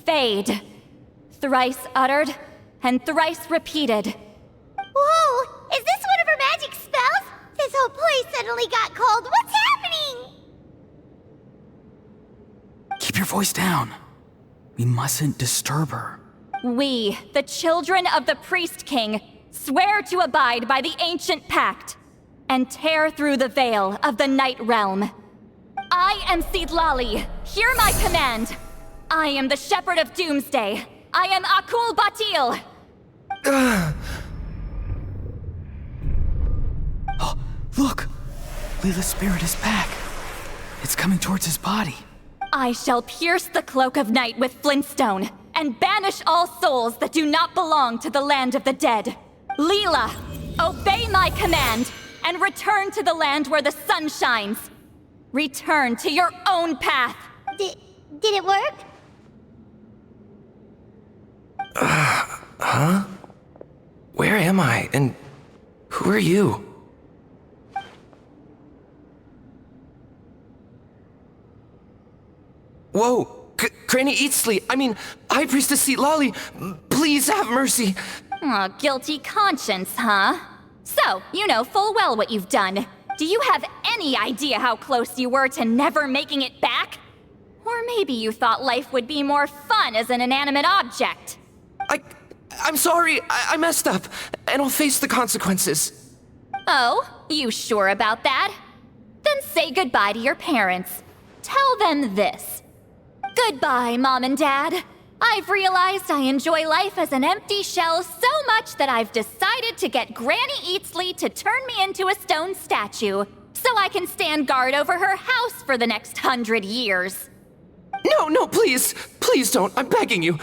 fade. Thrice uttered and thrice repeated. Whoa! Is this one of her magic spells? This whole place suddenly got cold. What's happening? Keep your voice down. We mustn't disturb her. We, the children of the Priest King, swear to abide by the ancient pact and tear through the veil of the Night Realm. I am Seedlali. Hear my command. I am the Shepherd of Doomsday. I am Akul Batil. Oh, look! Leela's spirit is back. It's coming towards his body. I shall pierce the cloak of night with flintstone and banish all souls that do not belong to the land of the dead. Leela, obey my command and return to the land where the sun shines. Return to your own path. Did it work? Huh? Where am I? And who are you? Whoa! Granny Eatsley, High Priestess Seedlali, please have mercy. Aw, guilty conscience, huh? So, you know full well what you've done. Do you have any idea how close you were to never making it back? Or maybe you thought life would be more fun as an inanimate object. I'm sorry, I messed up, and I'll face the consequences. Oh, you sure about that? Then say goodbye to your parents. Tell them this. Goodbye, Mom and Dad. I've realized I enjoy life as an empty shell so much that I've decided to get Granny Eatsley to turn me into a stone statue, so I can stand guard over her house for the next 100 years. No, please. Please don't. I'm begging you.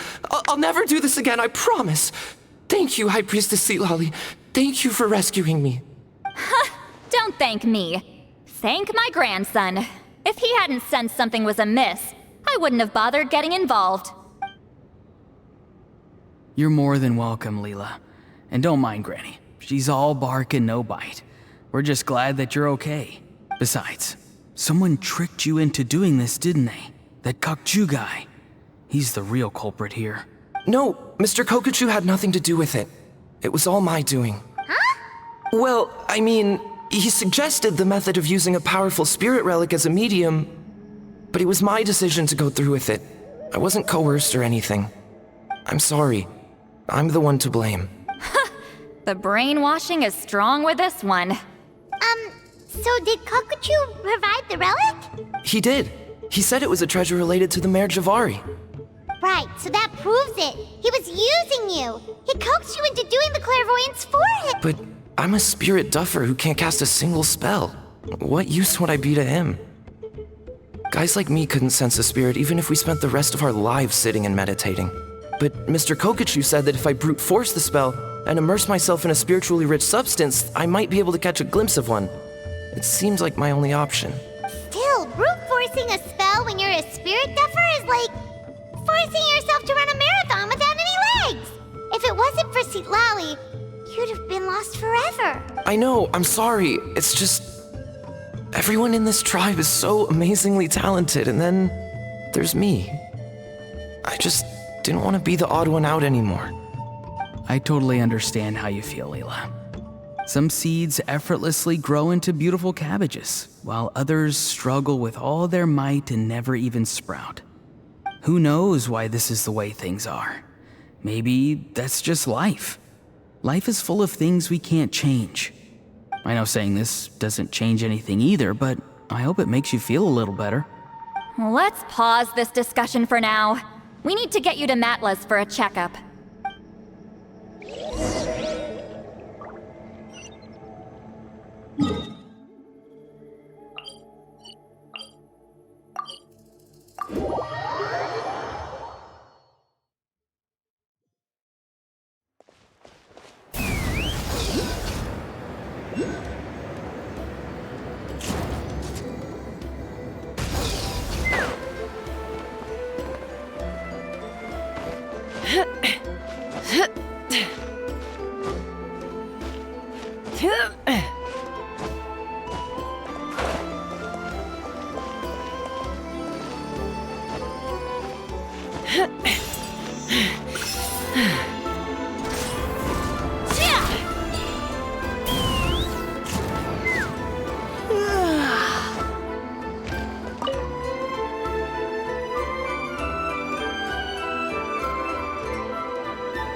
I'll never do this again, I promise. Thank you, High Priestess Seedlali. Thank you for rescuing me. Don't thank me. Thank my grandson. If he hadn't sensed something was amiss, I wouldn't have bothered getting involved. You're more than welcome, Leela. And don't mind Granny. She's all bark and no bite. We're just glad that you're okay. Besides, someone tricked you into doing this, didn't they? That Kokju guy. He's the real culprit here. No, Mr. Kokuchu had nothing to do with it. It was all my doing. Huh? Well, he suggested the method of using a powerful spirit relic as a medium, but it was my decision to go through with it. I wasn't coerced or anything. I'm sorry. I'm the one to blame. The brainwashing is strong with this one. So did Kokuchu provide the relic? He did. He said it was a treasure related to the Mare Javari. Right, so that proves it. He was using you. He coaxed you into doing the clairvoyance for him. But I'm a spirit duffer who can't cast a single spell. What use would I be to him? Guys like me couldn't sense a spirit even if we spent the rest of our lives sitting and meditating. But Mr. Kokuchu said that if I brute force the spell and immerse myself in a spiritually rich substance, I might be able to catch a glimpse of one. It seems like my only option. Still, brute forcing a spell when you're a spirit duffer is like forcing yourself to run a marathon without any legs. If it wasn't for Seedlali, you'd have been lost forever. I know, I'm sorry. It's just... everyone in this tribe is so amazingly talented, and then there's me. I just didn't want to be the odd one out anymore. I totally understand how you feel, Leela. Some seeds effortlessly grow into beautiful cabbages, while others struggle with all their might and never even sprout. Who knows why this is the way things are? Maybe that's just life. Life is full of things we can't change. I know saying this doesn't change anything either, but I hope it makes you feel a little better. Let's pause this discussion for now. We need to get you to Matla's for a checkup.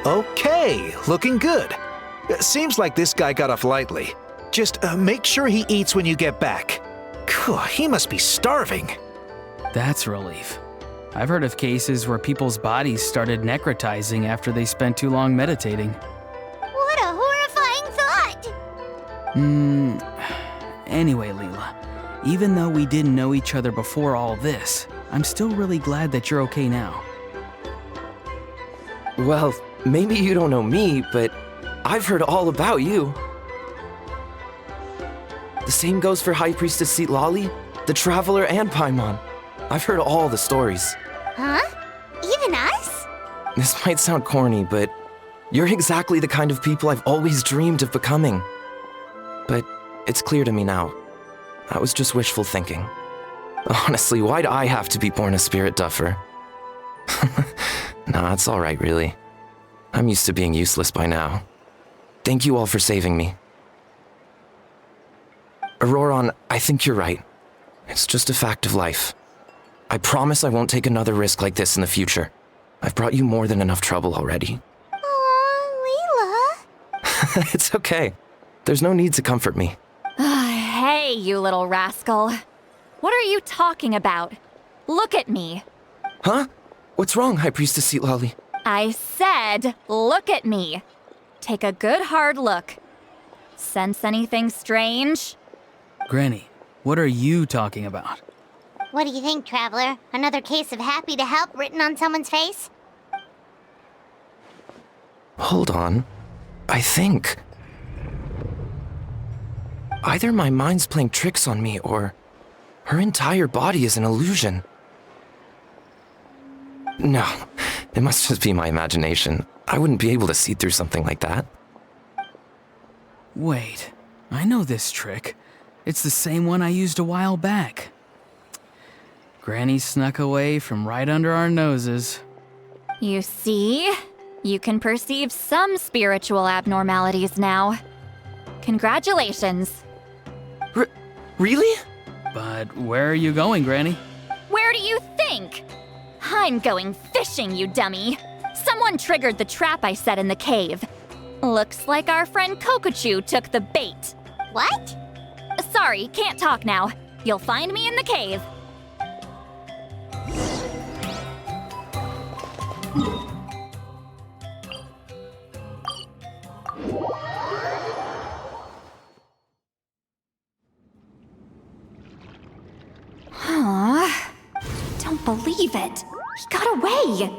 Okay, looking good. Seems like this guy got off lightly. Just make sure he eats when you get back. He must be starving. That's a relief. I've heard of cases where people's bodies started necrotizing after they spent too long meditating. What a horrifying thought! Anyway, Leela, even though we didn't know each other before all this, I'm still really glad that you're okay now. Well, maybe you don't know me, but I've heard all about you. The same goes for High Priestess Lali, the Traveler, and Paimon. I've heard all the stories. Huh? Even us? This might sound corny, but you're exactly the kind of people I've always dreamed of becoming. But it's clear to me now. That was just wishful thinking. Honestly, why'd I have to be born a spirit duffer? Nah, it's alright, really. I'm used to being useless by now. Thank you all for saving me. Auroron, I think you're right. It's just a fact of life. I promise I won't take another risk like this in the future. I've brought you more than enough trouble already. Aw, Leela. It's okay. There's no need to comfort me. Hey, you little rascal. What are you talking about? Look at me. Huh? What's wrong, High Priestess Lali? I said, look at me. Take a good hard look. Sense anything strange? Granny, what are you talking about? What do you think, Traveler? Another case of happy to help written on someone's face? Hold on. I think... either my mind's playing tricks on me, or her entire body is an illusion. No, it must just be my imagination. I wouldn't be able to see through something like that. Wait, I know this trick. It's the same one I used a while back. Granny snuck away from right under our noses. You see? You can perceive some spiritual abnormalities now. Congratulations. Really? But where are you going, Granny? Where do you think? I'm going fishing, you dummy. Someone triggered the trap I set in the cave. Looks like our friend Kokuchu took the bait. What? Sorry, can't talk now. You'll find me in the cave. Don't believe it. He got away.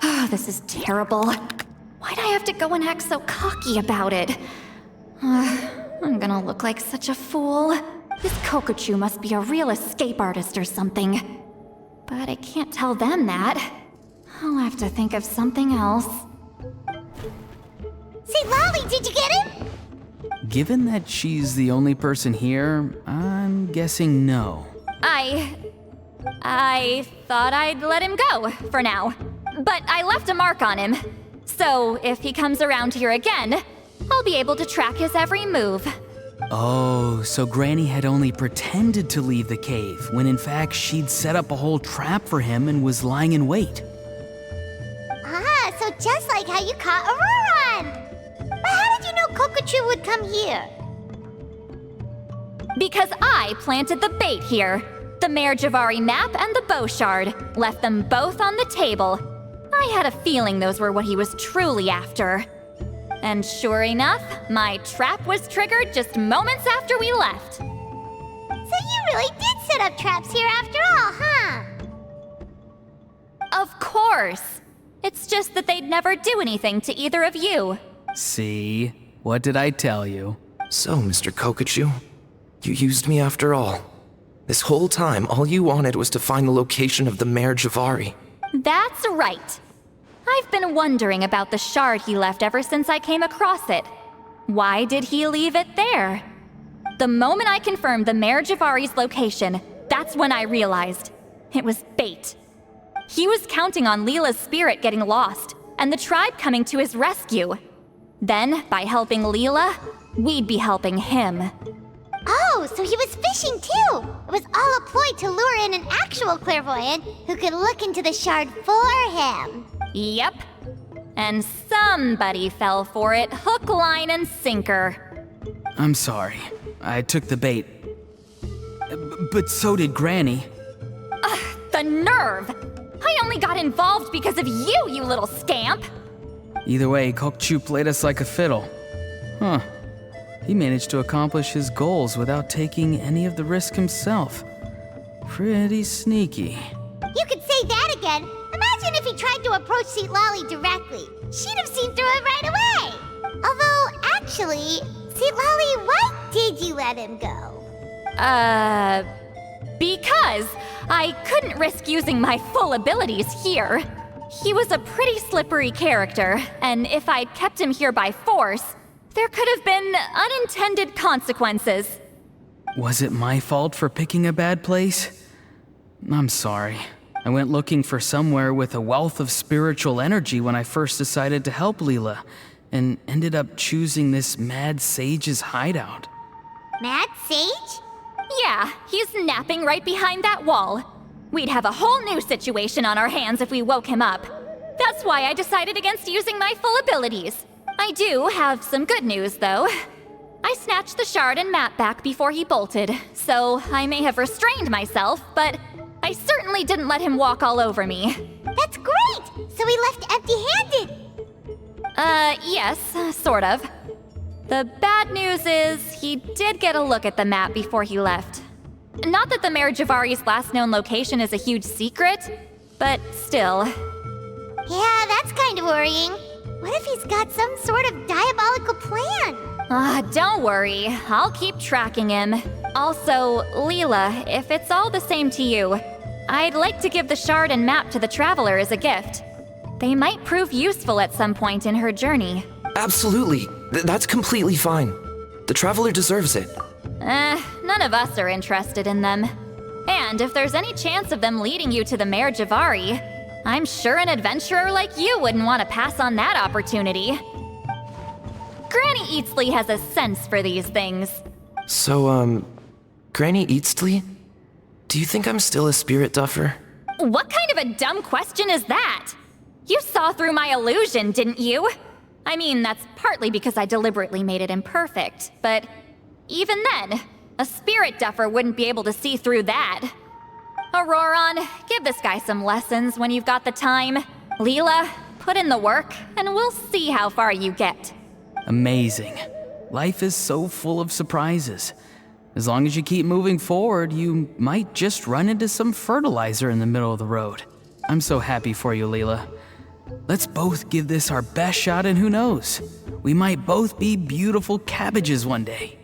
Oh, this is terrible. Why'd I have to go and act so cocky about it? I'm gonna look like such a fool. This Kokuchu must be a real escape artist or something. But I can't tell them that. I'll have to think of something else. Say, Lolly, did you get him? Given that she's the only person here, I'm guessing no. I thought I'd let him go, for now. But I left a mark on him. So if he comes around here again, I'll be able to track his every move. Oh, so Granny had only pretended to leave the cave, when in fact she'd set up a whole trap for him and was lying in wait. Ah, so just like how you caught Auroron. But how did you know Kokochu would come here? Because I planted the bait here. The Mayor Javari map and the bow shard. Left them both on the table. I had a feeling those were what he was truly after. And sure enough, my trap was triggered just moments after we left. So you really did set up traps here after all, huh? Of course. It's just that they'd never do anything to either of you. See? What did I tell you? So, Mr. Kokochu, you used me after all. This whole time, all you wanted was to find the location of the Mayor Javari. That's right. I've been wondering about the shard he left ever since I came across it. Why did he leave it there? The moment I confirmed the Mayor Javari's location, that's when I realized it was bait. He was counting on Leela's spirit getting lost, and the tribe coming to his rescue. Then, by helping Leela, we'd be helping him. Oh, so he was fishing too! It was all a ploy to lure in an actual clairvoyant who could look into the shard for him. Yep. And somebody fell for it, hook, line, and sinker. I'm sorry. I took the bait. But so did Granny. The nerve! I only got involved because of you, you little scamp! Either way, Kokchu played us like a fiddle. Huh. He managed to accomplish his goals without taking any of the risk himself. Pretty sneaky. You could say that again. Imagine if he tried to approach Seat Lolly directly. She'd have seen through it right away. Although, actually, Seat Lolly, why did you let him go? Because I couldn't risk using my full abilities here. He was a pretty slippery character, and if I'd kept him here by force, there could have been unintended consequences. Was it my fault for picking a bad place? I'm sorry. I went looking for somewhere with a wealth of spiritual energy when I first decided to help Leela, and ended up choosing this mad sage's hideout. Mad Sage? Yeah, he's napping right behind that wall. We'd have a whole new situation on our hands if we woke him up. That's why I decided against using my full abilities. I do have some good news, though. I snatched the shard and map back before he bolted, so I may have restrained myself, but I certainly didn't let him walk all over me. That's great! So he left empty-handed! Yes, sort of. The bad news is he did get a look at the map before he left. Not that the Mayor Javari's last known location is a huge secret, but still. Yeah, that's kind of worrying. What if he's got some sort of diabolical plan? Don't worry. I'll keep tracking him. Also, Leela, if it's all the same to you, I'd like to give the shard and map to the Traveler as a gift. They might prove useful at some point in her journey. Absolutely. That's completely fine. The Traveler deserves it. None of us are interested in them. And if there's any chance of them leading you to the Mayor Javari, I'm sure an adventurer like you wouldn't want to pass on that opportunity. Granny Eatsley has a sense for these things. So, Granny Eatsley? Do you think I'm still a spirit duffer? What kind of a dumb question is that? You saw through my illusion, didn't you? I mean, that's partly because I deliberately made it imperfect, but even then, a spirit duffer wouldn't be able to see through that. Auroron, give this guy some lessons when you've got the time. Leela, put in the work, and we'll see how far you get. Amazing. Life is so full of surprises. As long as you keep moving forward, you might just run into some fertilizer in the middle of the road. I'm so happy for you, Leela. Let's both give this our best shot, and who knows? We might both be beautiful cabbages one day.